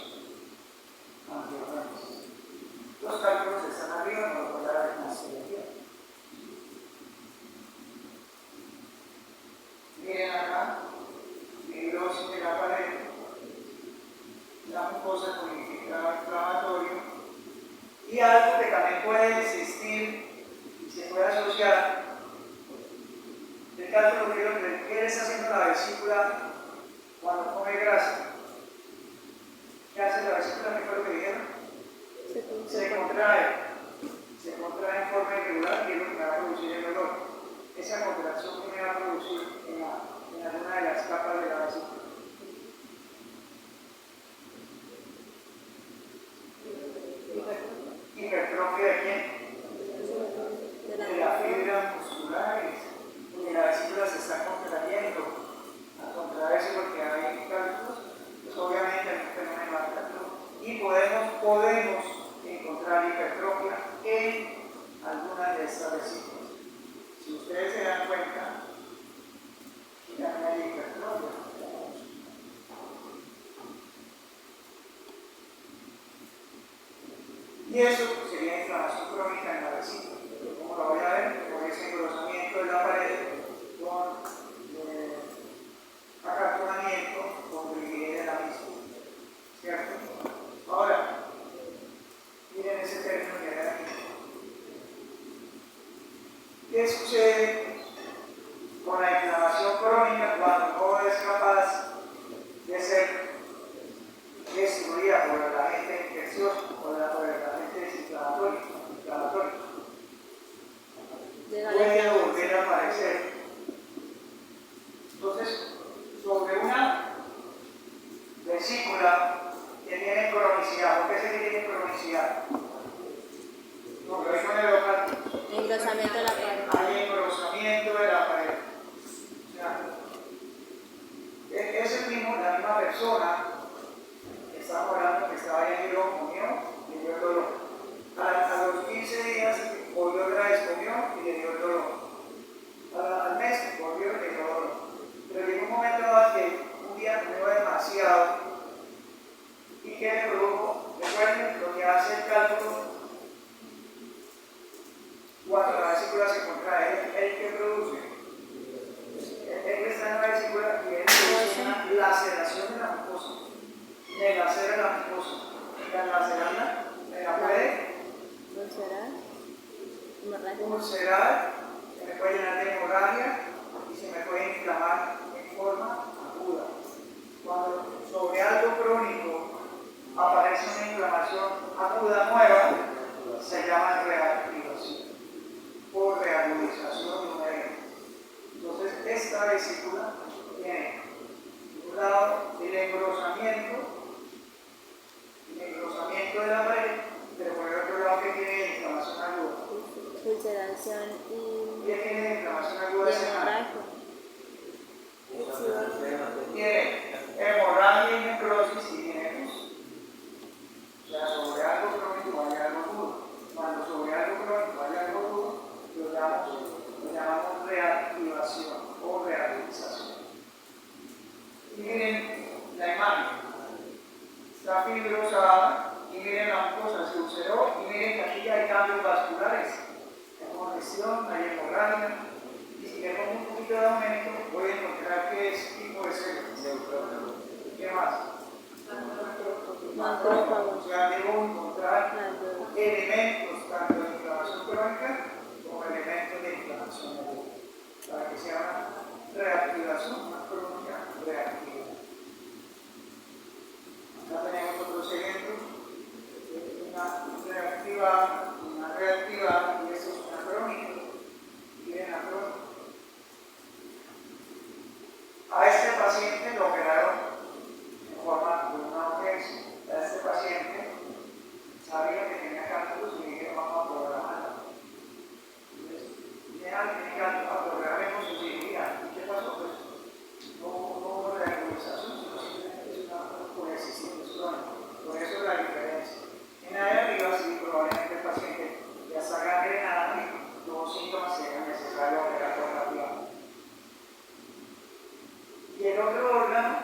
B: angiogenesis. Los cálculos están arriba, no los voy a dar en la cirugía. Miren acá, fibrosis de la pared, la mucosa con significado inflamatorio y algo que también puede existir y se puede asociar. El cálculo que ¿qué le está haciendo la vesícula cuando come grasa? ¿Qué hace la vesícula? ¿Qué fue lo que dijeron? Se contrae en forma irregular y es lo que me va a producir el dolor. Esa contracción que me va a producir en alguna de las capas de la vesícula. ¿Hipertrofia de quién? De las fibras musculares. Porque la vesícula se está contrayendo. Al contraerse porque hay cálculos, pues obviamente hay un fenómeno de cálculo. Y podemos encontrar hipertrofia en algunas de estas vesículas. Si ustedes se dan cuenta, ya no hay hipertrofia. Y eso sería inflamación crónica en la vesícula. ¿Cómo lo voy a ver? Con ese engrosamiento de la pared, con acartonamiento, con rigidez de la misma. ¿Cierto? Ahora, miren ese término que hay aquí. ¿Qué sucede con la inflamación crónica cuando no es capaz de ser destruida por el agente infeccioso o por el agente inflamatorio? Puede volver a aparecer. Entonces, sobre una vesícula que tiene cronicidad, ¿por qué se tiene cronicidad? Porque hoy con el local
D: Engrosamiento de la pared.
B: hay engrosamiento de la pared. O sea, es la misma persona que estamos hablando que estaba ahí en el comió y le dio el dolor. A los 15 días volvió otra vez, comió y le dio el dolor. Al mes volvió y le dio dolor. Pero llegó un momento dado que un día comió demasiado y que le produjo, recuerden lo que hace el cálculo cuando la vesícula se contrae, el que produce. Él está en la vesícula y él produce una laceración de la mucosa. Le lacera la mucosa. La lacerarla, me la puede ulcerar, se me puede llenar de hemorragia y se me puede inflamar en forma aguda. Cuando sobre algo crónico aparece una inflamación aguda nueva, se llama reactivación o reagudización de un evento. Entonces, esta vesícula tiene, de un lado, el engrosamiento de la pared, pero por el otro lado, ¿qué tiene inflamación aguda?
D: Ulceración
B: ¿Qué tiene inflamación aguda de semana? Tiene hemorragia y necrosis y tiene pus. O sea, sobre algo crónico hay algo agudo. Cuando sobre algo crónico hay algo agudo, lo llamamos reactivación o reagudización. Y miren la imagen. Está fibrosada y miren la mucosa, se ulceró y miren que aquí hay cambios vasculares. Hay congestión, hay hemorragia. Y si le pongo un poquito de aumento, voy a encontrar qué es tipo de células. ¿Qué más?
D: Macrófagos.
B: O sea, debo encontrar
D: Macrófagos.
B: elementos tanto de inflamación crónica como elementos de inflamación aguda, para que sea una reactivación, una crónica reactiva. Acá tenemos otros ejemplos, una reactiva, y esto es una crónica. Miren la crónica. A este paciente lo operaron en forma de una urgencia. A este paciente sabía que tenía cálculos y dijeron vamos a programarlo. Entonces, tiene cálculos, programemos su cirugía. ¿Y qué pasó? Pues no hubo regularización, sino simplemente es una colección crónica. Por eso es la diferencia. En la de arriba sí, probablemente el paciente ya está gangrenado y tuvo síntomas que era necesario operarlo rápidamente. Y el otro órgano,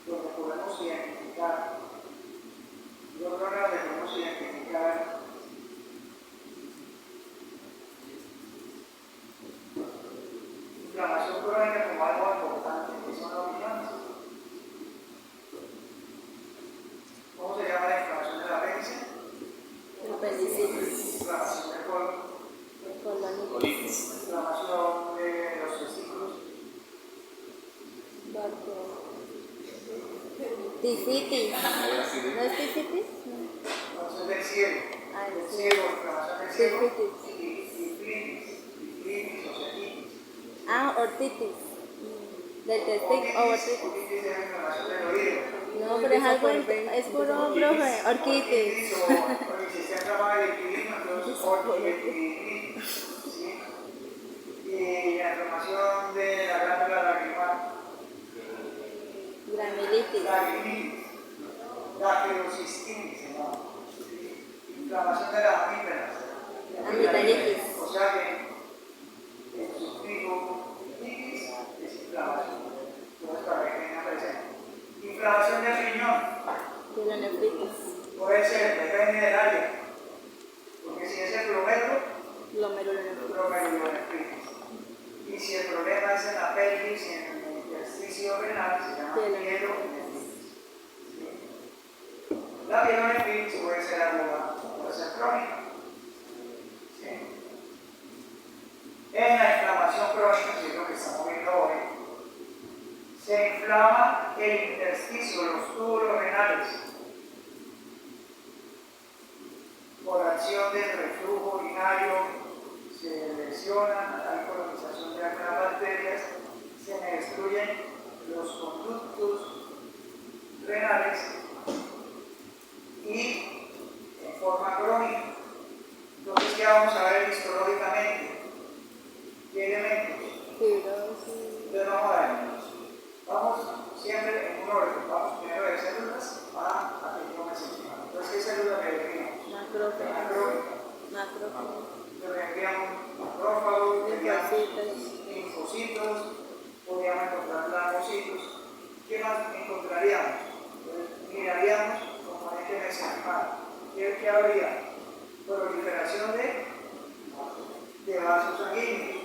B: lo que podemos identificar, inflamación crónica como algo importante, que son los riñones. ¿Cómo se llama la inflamación del apéndice?
D: Apendicitis.
B: Inflamación del colon.
A: Colitis.
B: Inflamación de los testículos.
D: Tifitis.
A: Hay acidez.
D: ¿No es tifitis?
B: Inflamación del ciego.
D: Ah,
B: El
D: sí.
B: ciego, inflamación del ciego.
D: Tifitis.
B: Tiflitis o cetitis.
D: Ah, ortitis. Del testículo o ortitis.
B: Otitis es inflamación del oído.
D: No, pero es algo, es puro, profe, orquitis.
B: O el sistema llama de equilibrio, entonces orquitis. ¿Sí? Y la inflamación de la glándula lacrimal.
D: Gramilitis.
B: Lagrimitis. Daquilocistitis, ¿no? Inflamación de las amígdalas.
D: Amigdalitis.
B: O sea que el sufijo itis es inflamación. Entonces, para que tengan presente. Inflamación del riñón.
D: Pielonefritis.
B: Puede ser, depende del área. Porque si es el glomérulo,
D: Glomerulonefritis.
B: glomerulonefritis. Y si el problema es en la pelvis y en el intersticio renal, se llama pielonefritis. ¿Sí? La pielonefritis puede ser aguda, puede ser crónica. ¿Sí? En la inflamación crónica, que es lo que estamos viendo hoy, se inflama el intersticio, los túbulos renales, por acción del reflujo urinario, se lesionan, hay colonización de algunas bacterias, se destruyen los conductos renales y en forma crónica. Entonces, ¿qué vamos a ver histológicamente? ¿Qué elementos?
D: Fibrosis.
B: Entonces, vamos a ver. Vamos siempre en un orden. Vamos primero de células a apellido mesenquimal. Entonces, ¿qué células me definimos?
D: Macrófagos. Macrófagos.
B: Entonces, veíamos macrófagos, veíamos
D: Linfocitos.
B: linfocitos, podríamos encontrar blancocitos. ¿Qué más encontraríamos? Entonces, miraríamos componente mesenquimal. ¿Qué habría? Proliferación de vasos sanguíneos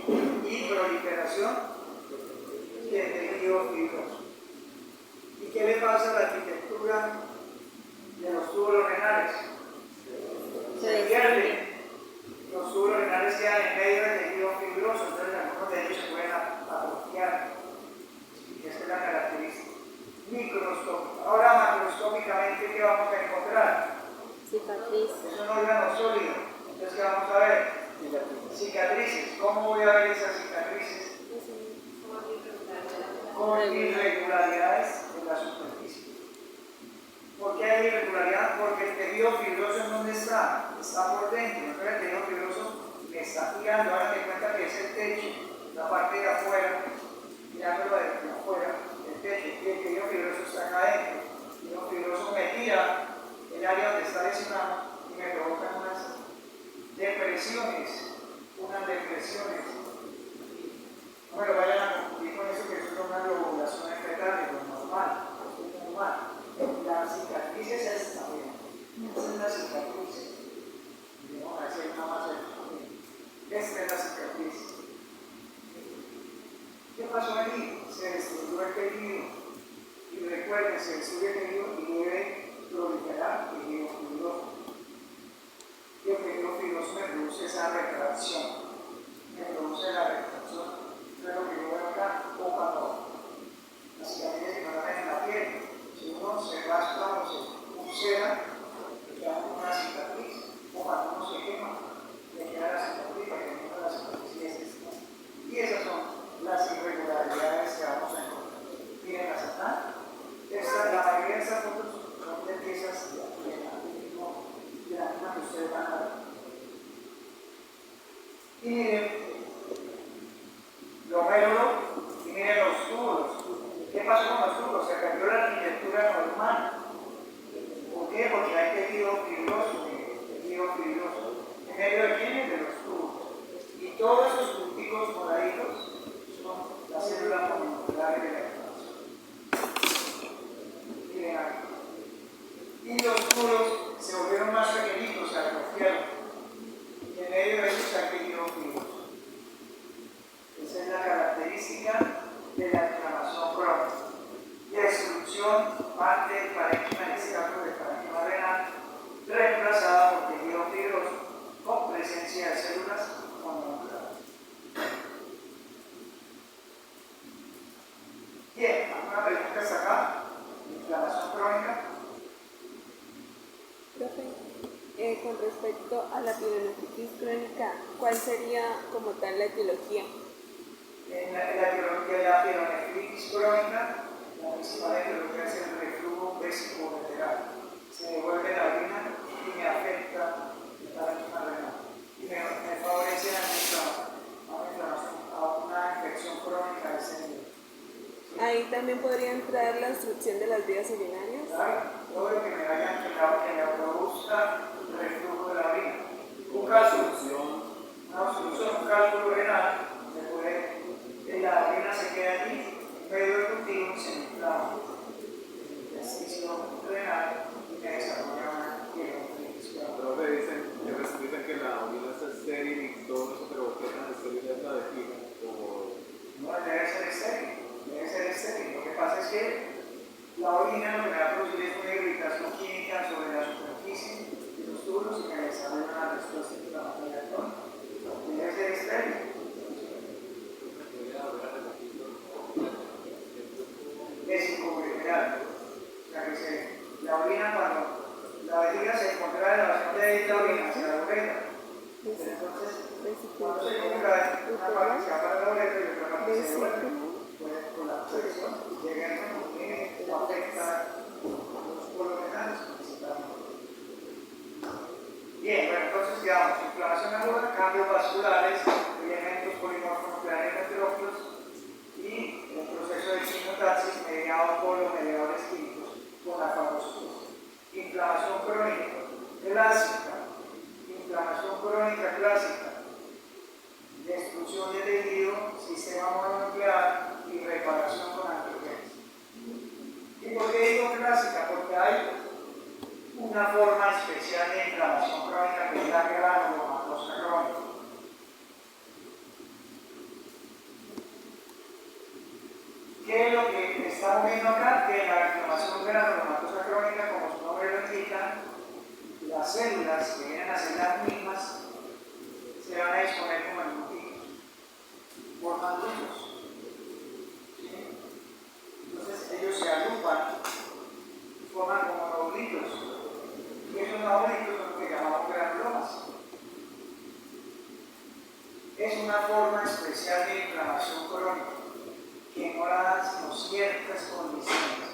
B: y proliferación de tejido fibroso. ¿Y qué le pasa a la arquitectura de los túbulos renales? Se pierden. Los túbulos renales quedan en medio del tejido fibroso, entonces algunos de ellos se pueden atrofiar. Y esta es la característica. Microscópica. Ahora, macroscópicamente, ¿qué vamos a encontrar?
D: Cicatrices.
B: Es un órgano sólido. Entonces, ¿qué vamos a ver? Cicatrices. ¿Cómo voy a ver esas cicatrices? Con irregularidades en la superficie. ¿Por qué hay irregularidad? Porque el tejido fibroso ¿en dónde está? Está por dentro. Entonces el tejido fibroso me está tirando. Ahora me cuenta que es el techo, la parte de afuera, mirándolo de afuera, el techo, y el tejido fibroso está acá adentro. El tejido fibroso me tira el área donde está lesionado y me provoca unas depresiones. No me lo vayan a confundir con eso, que eso es una lobulación fetal, lo normal, esto es normal. La cicatriz es esta, miren. Esta es la cicatriz. Vamos a hacer una más aquí. Esta es la cicatriz. ¿Qué pasó allí? Se destruyó el tejido. Y recuerden, se destruye el tejido y debe esa retracción. Me produce la retracción. Eso es lo que yo veo acá. O cuando las cicatrices que nos dan en la piel, si uno se raspa o se pulsera, le queda una cicatriz. O cuando uno se quema, le queda la cicatriz, dependiendo de la cicatriz. Y esas son las irregularidades que vamos a encontrar. Miren las acá. La mayoría de estas fotos son de piezas de la misma que ustedes van a ver. Y miren los médulos y miren los tubos. ¿Qué pasó con los tubos? Se cambió la arquitectura normal. ¿Por qué? Porque hay tejido fibroso. ¿En medio de quiénes? De los tubos. Y todos esos punticos moraditos son las células moleculares de la inflamación. Miren aquí. Y los tubos se volvieron más pequeñitos, se atrofiaron. Y en medio de ellos hay tejido fibroso. Esa es la característica de la inflamación crónica. Destrucción parte del parénquima del escapo del parénquima renal, reemplazada por tejido fibroso con presencia de células mononucleares. Bien, ¿alguna pregunta hasta acá? ¿Inflamación crónica?
D: Profe, con respecto a la pielonefritis crónica, ¿cuál sería como tal la etiología?
B: En la etiología de la pielonefritis crónica, la principal etiología es el reflujo vesicolateral. Se devuelve la orina y me afecta el parénquima renal. Y me favorece a una infección crónica de ese nivel.
D: Ahí también podría entrar la obstrucción de las vías urinarias.
B: Claro, todo lo que me vaya que me produzca reflujo de la orina. Una obstrucción, un cálculo renal, la orina se queda allí, en medio del cultivo y se inflama el ejercicio renal y me desarrolla una pielonefritis crónica.
A: Profe, dicen que la orina está estéril y todo eso, pero ¿qué tan estéril es la vejiga?
B: No, debe ser estéril. Lo que pasa es que la orina lo que me va a producir es una irritación química sobre la superficie de los túbulos y me desarrolla una respuesta inflamatoria crónica. Debe ser estéril. Vesicoureteral. O sea que la orina, cuando la vejiga se encuentra en la base de la orina hacia la uretra. Entonces, cuando se encuentra una parte se va para la uretra y otra parte se devuelve, puede con la presión y llega a eso afecta los polos renales principalmente. Bien, bueno, entonces digamos, inflamación aguda, cambios vasculares, elementos polimorfos nucleares heterófilos y el proceso de quimiotaxis mediado por los mediadores químicos con la fagocitosis. Inflamación crónica clásica, destrucción de tejido, sistema mononuclear y reparación con antigenes. ¿Y por qué digo clásica? Porque hay una forma especial de inflamación crónica que es la granulomatosa crónica. ¿Qué es lo que estamos viendo acá? Que la inflamación granulomatosa crónica, como su nombre lo indica, las células que vienen a ser las mismas se van a exponer como embutidos, forman grupos. ¿Sí? Entonces ellos se agrupan y forman como nodulitos. Y esos nodulitos son lo que llamamos granulomas. Es una forma especial de inflamación crónica que no la dan sino ciertas condiciones.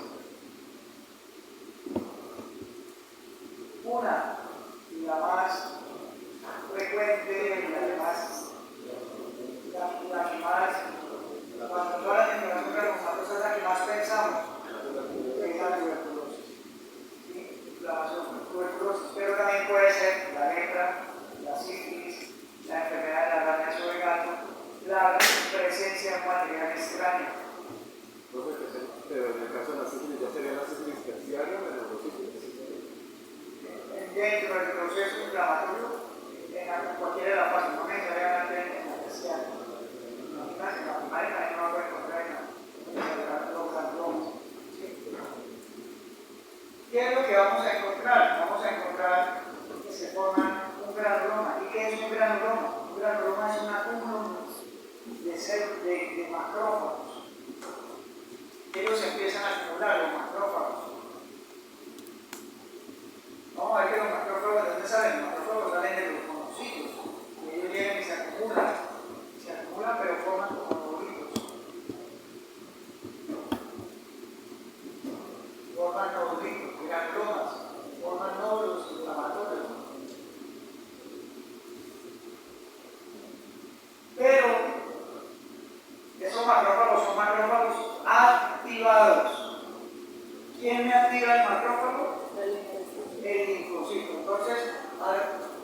B: ¿Quién me activa el macrófago?
D: La linfocito.
B: El linfocito. Entonces,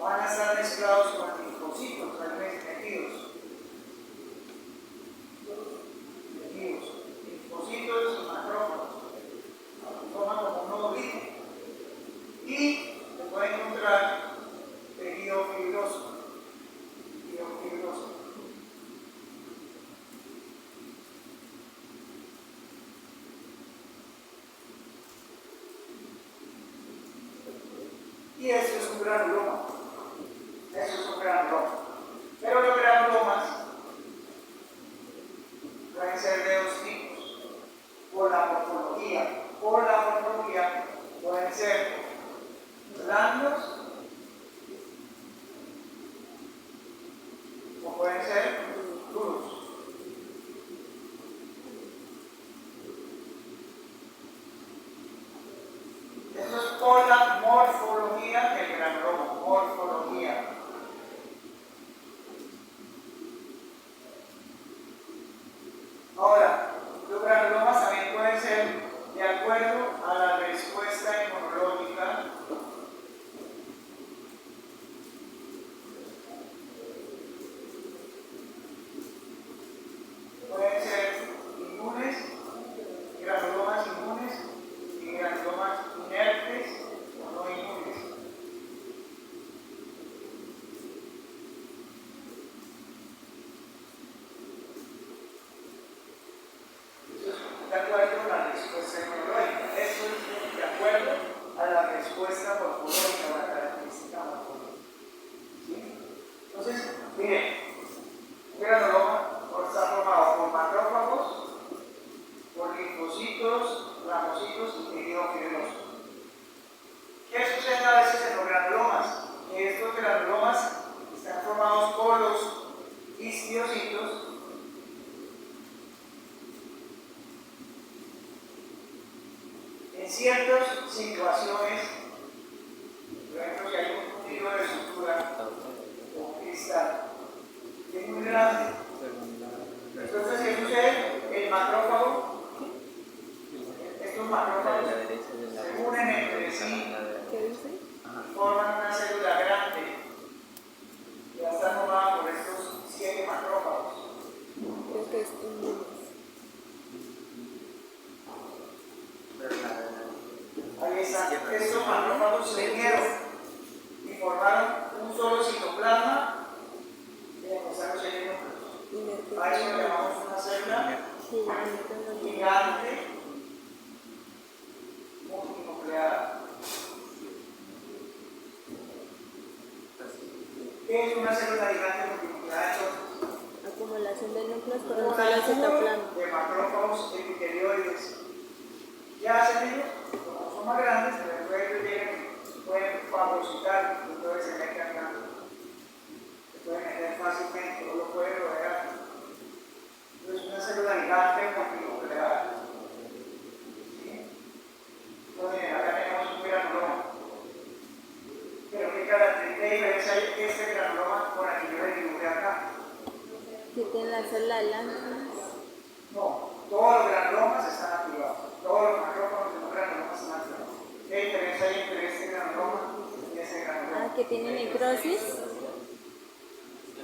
B: van a estar mezclados con linfocitos, realmente metidos. Linfocitos y macrófagos. Forman como un nuevo líquido. Y se puede encontrar tejido fibroso. Y eso es un granuloma. Pero los granulomas pueden ser de dos tipos. Por la morfología pueden ser blandos o pueden ser duros. Eso es por la morfología del granuloma. Morfología. Ahora, los granulomas también pueden ser de acuerdo a la respuesta inmunológica. Pueden ser inmunes, granulomas inmunes y granulomas inertes o no inmunes. De acuerdo a la respuesta inmunológica. Eso es de acuerdo a la respuesta morfológica, a la característica morfológica. ¿Sí? Entonces, miren, un granuloma está formado por macrófagos, por linfocitos, granocitos y tejido fibroso. ¿Qué sucede a veces en los granulomas? Que estos granulomas están formados por los histiocitos. En ciertas situaciones, por ejemplo, si hay un fundido de sutura o un cristal, que es muy grande, entonces, ¿qué sucede? El macrófago, estos macrófagos se unen entre sí
D: ¿Qué dice?
B: y forman una célula grande, que va a estar formada por estos 7 macrófagos.
D: Creo que es inmunes.
B: Ahí están, estos macrófagos se unieron y formaron un solo citoplasma y empezaron a ser núcleos.
D: Inerte.
B: A eso le llamamos una célula
D: Sí, inerte.
B: gigante multinucleada. ¿Qué es una célula gigante multinucleada entonces?
D: Acumulación de núcleos por
B: Un
D: un solo citoplasma.
B: de macrófagos epitelioides. ¿Qué hacen ellos? Como son más grandes, pero ellos llegan y pueden fagocitar, entonces se meten acá. Se pueden meter fácilmente, o lo pueden rodear. Entonces, una célula gigante multinucleada. ¿Sí? Entonces, acá tenemos un granuloma. Pero ¿qué diferencia hay este granuloma con el que yo le dibujé acá?
D: Que tiene la célula blanca.
B: No, todos los granulomas están activados. Todos los macrófagos de los granulomas están activados. ¿Qué diferencia hay entre este granuloma y ese granuloma?
D: Ah, que tiene necrosis.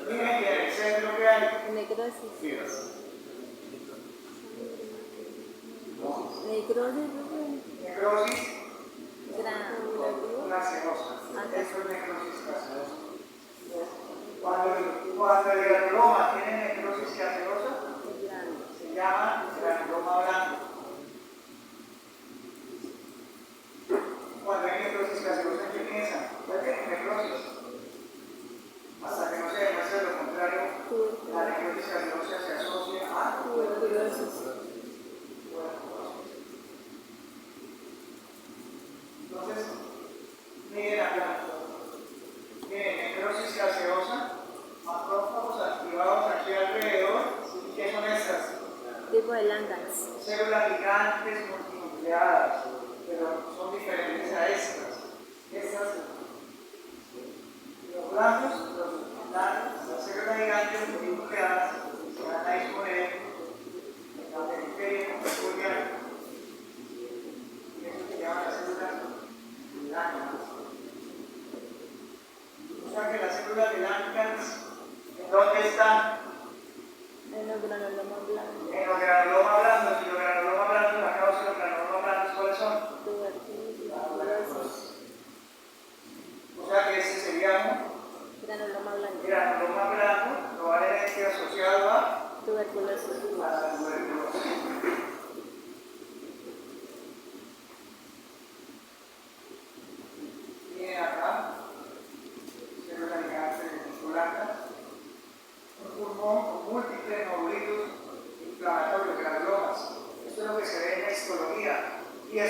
B: Miren que en el centro que hay
D: Necrosis.
A: Fibras.
D: Necrosis.
B: necrosis
D: Granulativo.
B: gaseosa.
D: Ah,
B: Esto es necrosis gaseosa. Cuando el granuloma tiene necrosis gaseosa,
D: Blando.
B: se llama granuloma blando. Cuando hay necrosis gaseosa, ¿qué piensan? Puede tener necrosis. Hasta que no se demuestre lo contrario, la necrosis gaseosa se asocia a
D: Tuberculosis.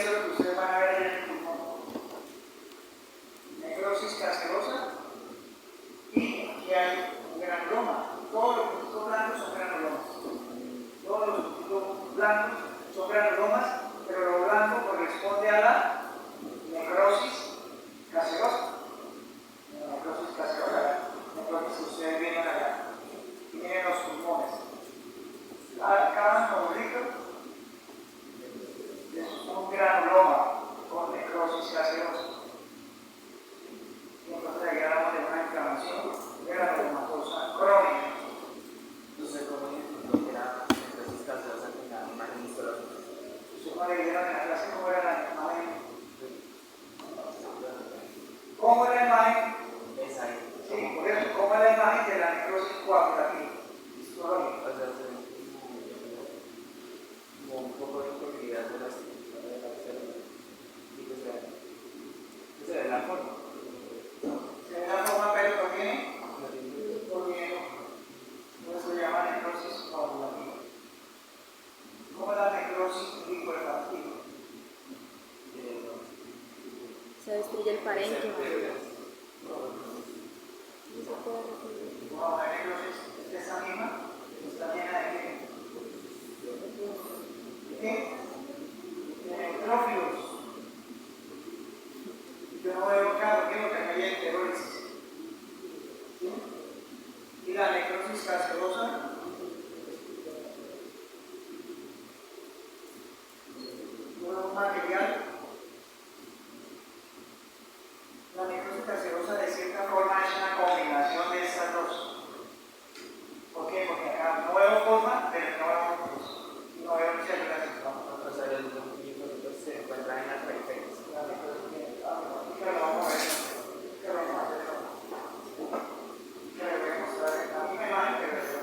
B: eso es lo que ustedes van a ver en el pulmón. Necrosis caserosa y aquí hay un granuloma. Todos los puntos blancos son granulomas. Todos los puntos blancos son granulomas, pero lo blanco corresponde a la necrosis caserosa. La necrosis caserosa, la necrosis que ustedes vienen allá. Y miren los pulmones. Cada nodulito es un granuloma con necrosis gaseosa. Y entonces aquí hablamos de una inflamación granulomatosa crónica.
C: Entonces, ¿cómo identificó que era necrosis gaseosa con la imagen histológica?
B: Ustedes no le dijeron en la clase cómo era la imagen. ¿Cómo era la imagen?
C: Es ahí.
B: Sí, por eso, ¿cómo es la imagen de la necrosis coagulativa histológica?
C: O sea, se ve como un poco de integridad de la estructura de la célula. Y que se ve la forma.
B: Se ve la forma, pero también porque no se llama necrosis coagulativa. ¿Cómo es la necrosis linfohepática?
D: Se destruye el parénquima. No se puede repetir.
B: Como la necrosis es esa misma, está llena de qué? De neutrófilos. Yo no veo claro, ¿qué es lo que hay enterosis? ¿Sí? Y la necrosis gaseosa un material. La necrosis gaseosa de cierta forma es una combinación de estas dos. ¿Por qué? Porque acá no veo forma, pero no veo necrosis. Y no veo células inflamatorias.
C: O sea, los linfocitos se encuentran en las periferias.
B: La necrosis que lo vamos a ver. Que lo vamos a ver. Que le voy a mostrar la misma imagen, pero de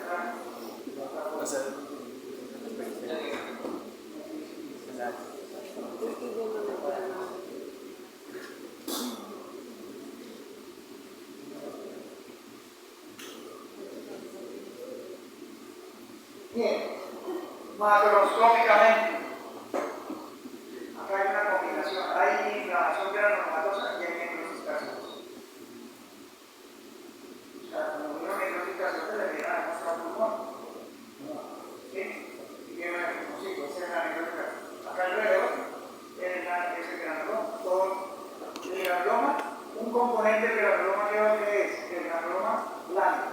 B: otra forma.
C: O sea, en las periferias. Exacto.
D: Estoy viendo la forma.
B: Bien, macroscópicamente, acá hay una combinación, hay inflamación granulomatosa y hay necrosis gaseosa. O sea, cuando uno necrosis gaseosa le viene a mostrar pulmón. ¿Sí? Y viene el pulmoncito, esa es la necrosis gaseosa. Acá alrededor es el granuloma. Todo el granuloma, un componente del granuloma que es el granuloma blanco.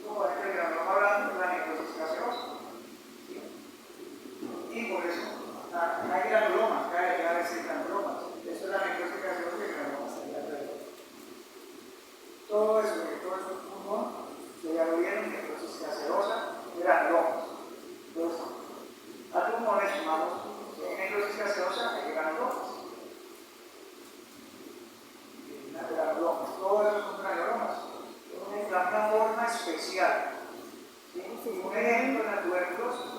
B: Como es el granuloma blanco, la necrosis gaseosa. ¿Sí? Y por eso hay granulomas, cada vez hay granulomas. Eso es la necrosis gaseosa y el granuloma está alrededor. Todo eso, todo eso es pulmón, se ya lo vieron, necrosis gaseosa, granulomas. Entonces, al pulmón le sumamos necrosis gaseosa y granulomas. Granulomas, todo eso son granulomas. Una forma especial. ¿Sí? Un ejemplo en la tuberculosis.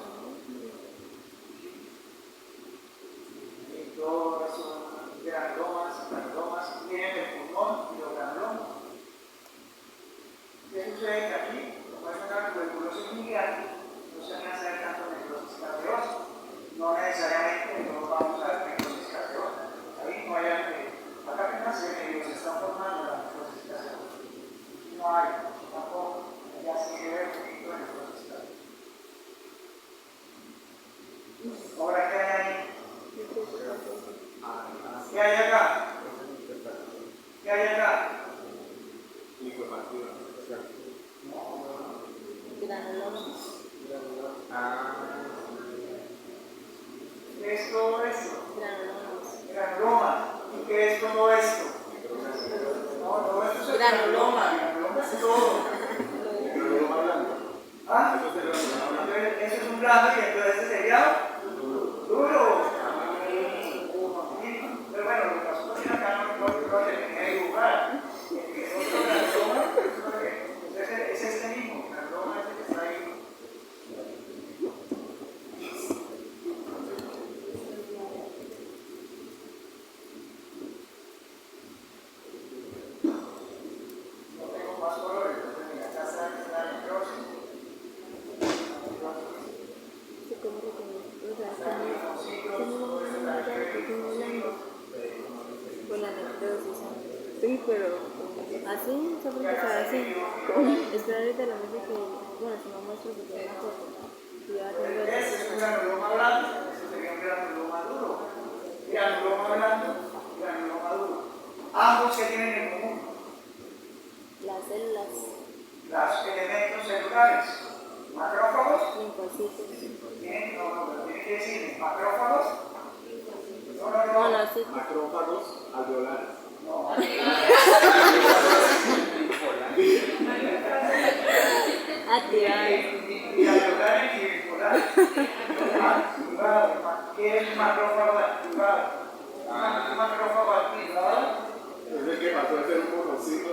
B: Y todo eso, granulomas, vienen del pulmón y los granulomas. ¿Qué sucede que aquí, como es una tuberculosis miliar, no se van a hacer tanto necrosis gaseosa? No necesariamente no vamos a ver necrosis gaseosa. Ahí no hay acá apenas se está formando la necrosis gaseosa. No hay, tampoco, ya se ve un poquito en el proceso. Ahora, ¿qué hay ahí? ¿Qué hay acá? ¿Qué hay acá?
D: Granulomas.
B: ¿Qué es todo esto?
D: Granulomas.
B: Granuloma. ¿Y qué es todo esto? No, todo esto es el
D: Granuloma.
B: Granuloma es todo.
A: Granuloma blanco.
B: ¿Ah?
A: Eso es el granuloma blanco.
B: Entonces, eso es un blanco y entonces este sería duro. Pero bueno, lo que pasó también acá no lo terminé de dibujar. El otro granuloma es este mismo. El granuloma es el que está ahí. No tengo más colores, entonces mira, acá está la necrosis.
D: pero así, solo que sea así. Espera ahorita la música que, bueno, si no muestro que tiene una foto. Y ya tengo el
B: Este es un granuloma blando, este sería un granuloma duro. Granuloma blando, granuloma duro. Ambos que tienen en común
D: las células,
B: los elementos celulares. Macrófagos,
D: linfocitos.
B: bien, no, pero tiene que decir macrófagos. No,
D: Monocitos.
A: Macrófagos alveolares.
B: No.
D: Activados.
B: Y alveolares y bipolares. Activado. ¿Qué es un macrófago activado? Un macrófago activado.
A: Es el que pasó a ser un monocito.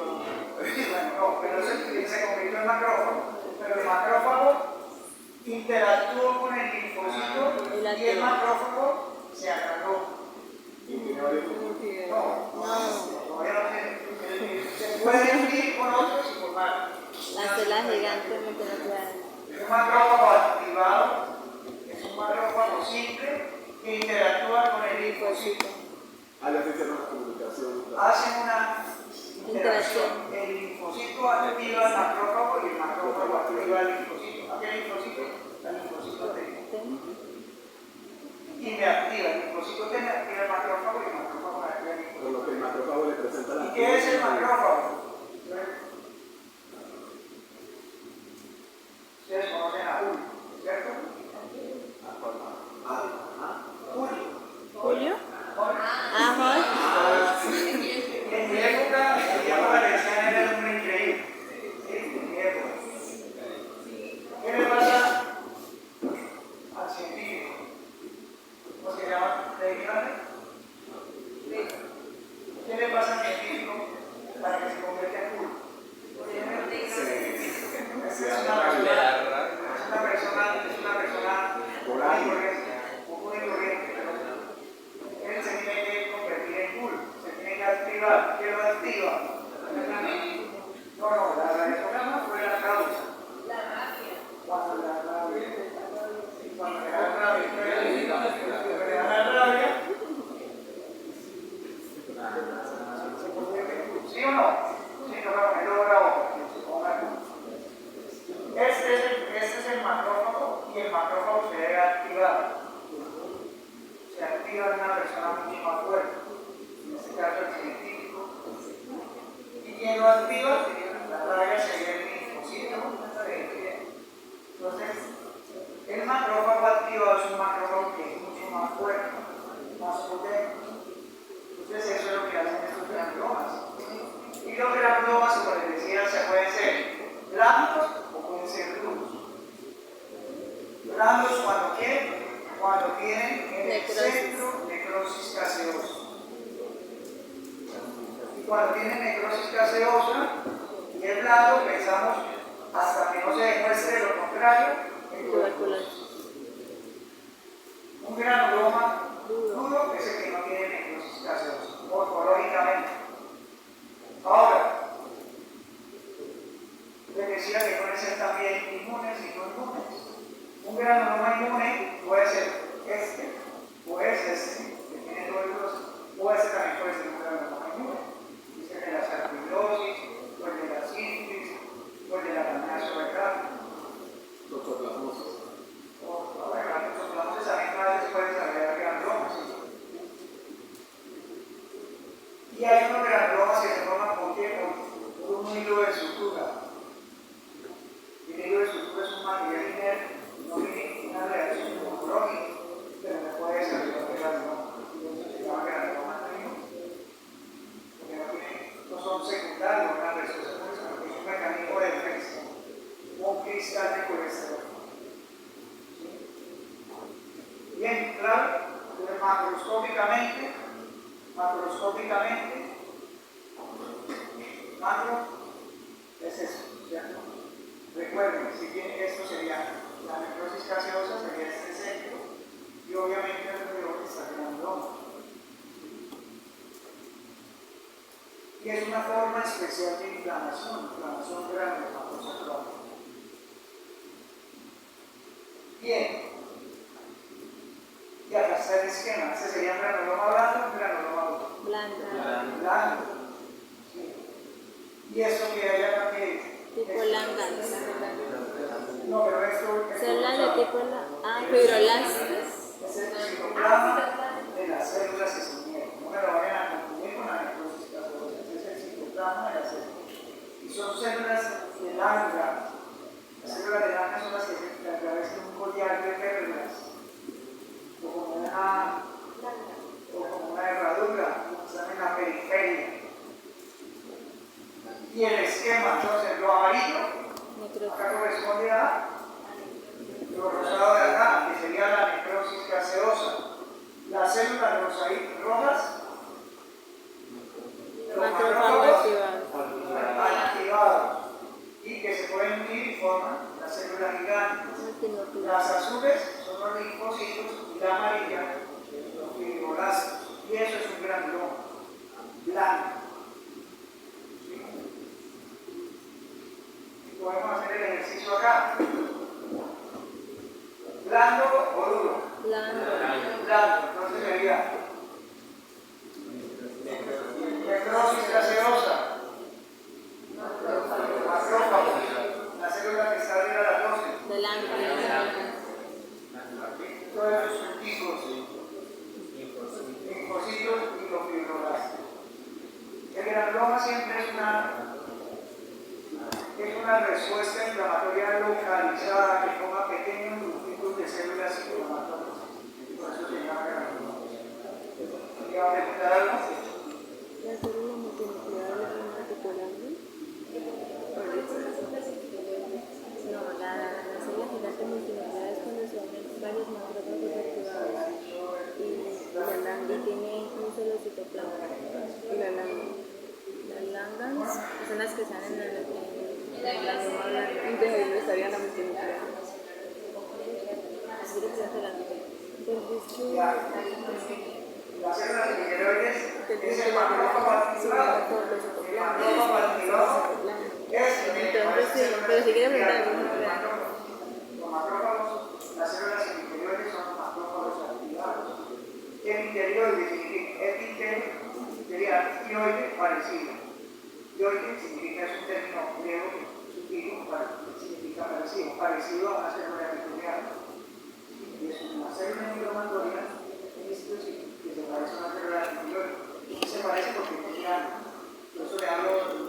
B: Bueno, no, pero se convirtió en macrófago. Pero el macrófago interactuó con el linfocito y el macrófago se agarró.
A: Y tiene varios.
B: No, todavía no tiene. Se puede unir con otros y formar.
D: La célula gigante multinuclear.
B: Un macrófago activado es un macrófago simple que interactúa con el linfocito.
A: Ahí se hicieron una comunicación.
B: Hacen una interacción. El linfocito activa al macrófago y el macrófago activa al linfocito. ¿A qué linfocito? Al linfocito T. Y me activa. El linfocito T me activa el macrófago y el macrófago me activa el linfocito.
A: Con lo que el macrófago le presenta la.
B: ¿Y qué es el macrófago? Ustedes conocen a Julio, ¿cierto?
D: ¿Julio?
B: En mi época, le decían era un hombre increíble. ¿Sí? En mi época. ¿Qué le pasa al científico? ¿Cómo se llama? ¿David Grande? ¿Qué le pasa al científico para que se convierta en Julio? Es una persona muy corriente, pero él se tiene que convertir en cool, se tiene que activar. ¿Qué lo activa? No, la radiograma fue la causa. Cuando le da rabia, se convierte en cool. ¿Sí o no? Sí, no, me lo grabo para que se ponga cool. Este es el macrófago y el macrófago se debe activar. Se activa en una persona mucho más fuerte, en este caso el científico. Y quien lo activa, la rabia sería el linfocito. Entonces, el macrófago activado es un macrófago que es mucho más fuerte, más potente. Entonces, eso es lo que hacen estos granulomas. Y los granulomas, como les decía, se pueden ser blandos o pueden ser duros. Blandos cuando tienen en el centro necrosis gaseosa. Y cuando tienen necrosis gaseosa y es blando, pensamos hasta que no se demuestre lo contrario, en tuberculosis. Un granuloma duro es el que no tiene necrosis gaseosa, morfológicamente. Ahora, les decía que pueden ser también inmunes y no inmunes. Un granuloma inmune puede ser este, o es este, que tiene tuberculosis, o este también puede ser un granuloma inmune. Dice que la sarcoidosis, o el de la sífilis, o el de la candidiasis rectal.
A: Toxoplasmosis.
B: O la toxoplasmosis también a veces puede desarrollar granulomas. Y hay unos granulomas que se forman por un hilo de sutura. El hilo de sutura es un material inerte, no tiene una reacción inmunológica, pero no puede desarrollar granuloma. Se llama granuloma porque no son secundarios una respuesta, sino que es un mecanismo de defensa, un cristal de colesterol. Bien, claro, macroscópicamente, macro es eso, ¿cierto? Recuerden, si bien esto sería la necrosis gaseosa, sería este centro, y obviamente alrededor está el granuloma. Y es una forma especial de inflamación granulomatosa crónica. Bien. Y acá está el esquema. Este sería un granuloma blando o un granuloma duro.
D: Blando.
B: Blando. Sí. Y esto que hay acá que
D: Tipo Langhans.
B: no, pero esto
D: Células de tipo fibroblastos.
B: es el citoplasma de las células que se unieron. No me lo vayan a confundir con la necrosis gaseosa. Es el citoplasma de las células. Y son células de Langhans. Las células de Langhans son las que se atraviesan un collar de células. O como una herradura, están en la periferia. Y el esquema, entonces, lo amarillo, acá corresponde a lo rosado de acá, que sería la necrosis gaseosa. Las células rojas, los macrófagos activados y que se pueden unir y forman las células gigantes. Las azules son los linfocitos y la amarilla los fibroblastos. Y eso es un granuloma blanco. Podemos hacer el ejercicio acá. ¿Blando o duro?
D: Blando.
B: Blando. Entonces sería necrosis gaseosa, macrófagos, la célula que está arriba de la dosis.
D: De Langhans.
B: Todos esos punticos, linfocitos y los fibroblastos. El granuloma siempre es una respuesta inflamatoria localizada que forma pequeños grupitos de células inflamatorias. Por eso se llama granuloma. ¿Qué va a preguntar algo?
D: La célula multinuclear es una tipo Langhans. No, la célula gigante multinuclear es cuando se unen varios macrófagos activados y tiene un solo citoplasma. Y las Langhans son las que están en la norma blanca. Entonces ahí no estaría la multinuclear. Así que se la
B: Las células epiteloides es el macrófago activado. El macrófago activado es
D: entonces sí, pero si quieres preguntar
B: los macrófagos, las células epiteloides son los macrófagos activados. Epitelioide significa sería tioide parecido. Tioide significa, es un término griego sutil, significa parecido a una célula epitelial. Y es una célula inflamatoria, esto sí, que se parece a una célula epitelioide. Se parece porque es grande. Por eso le hablo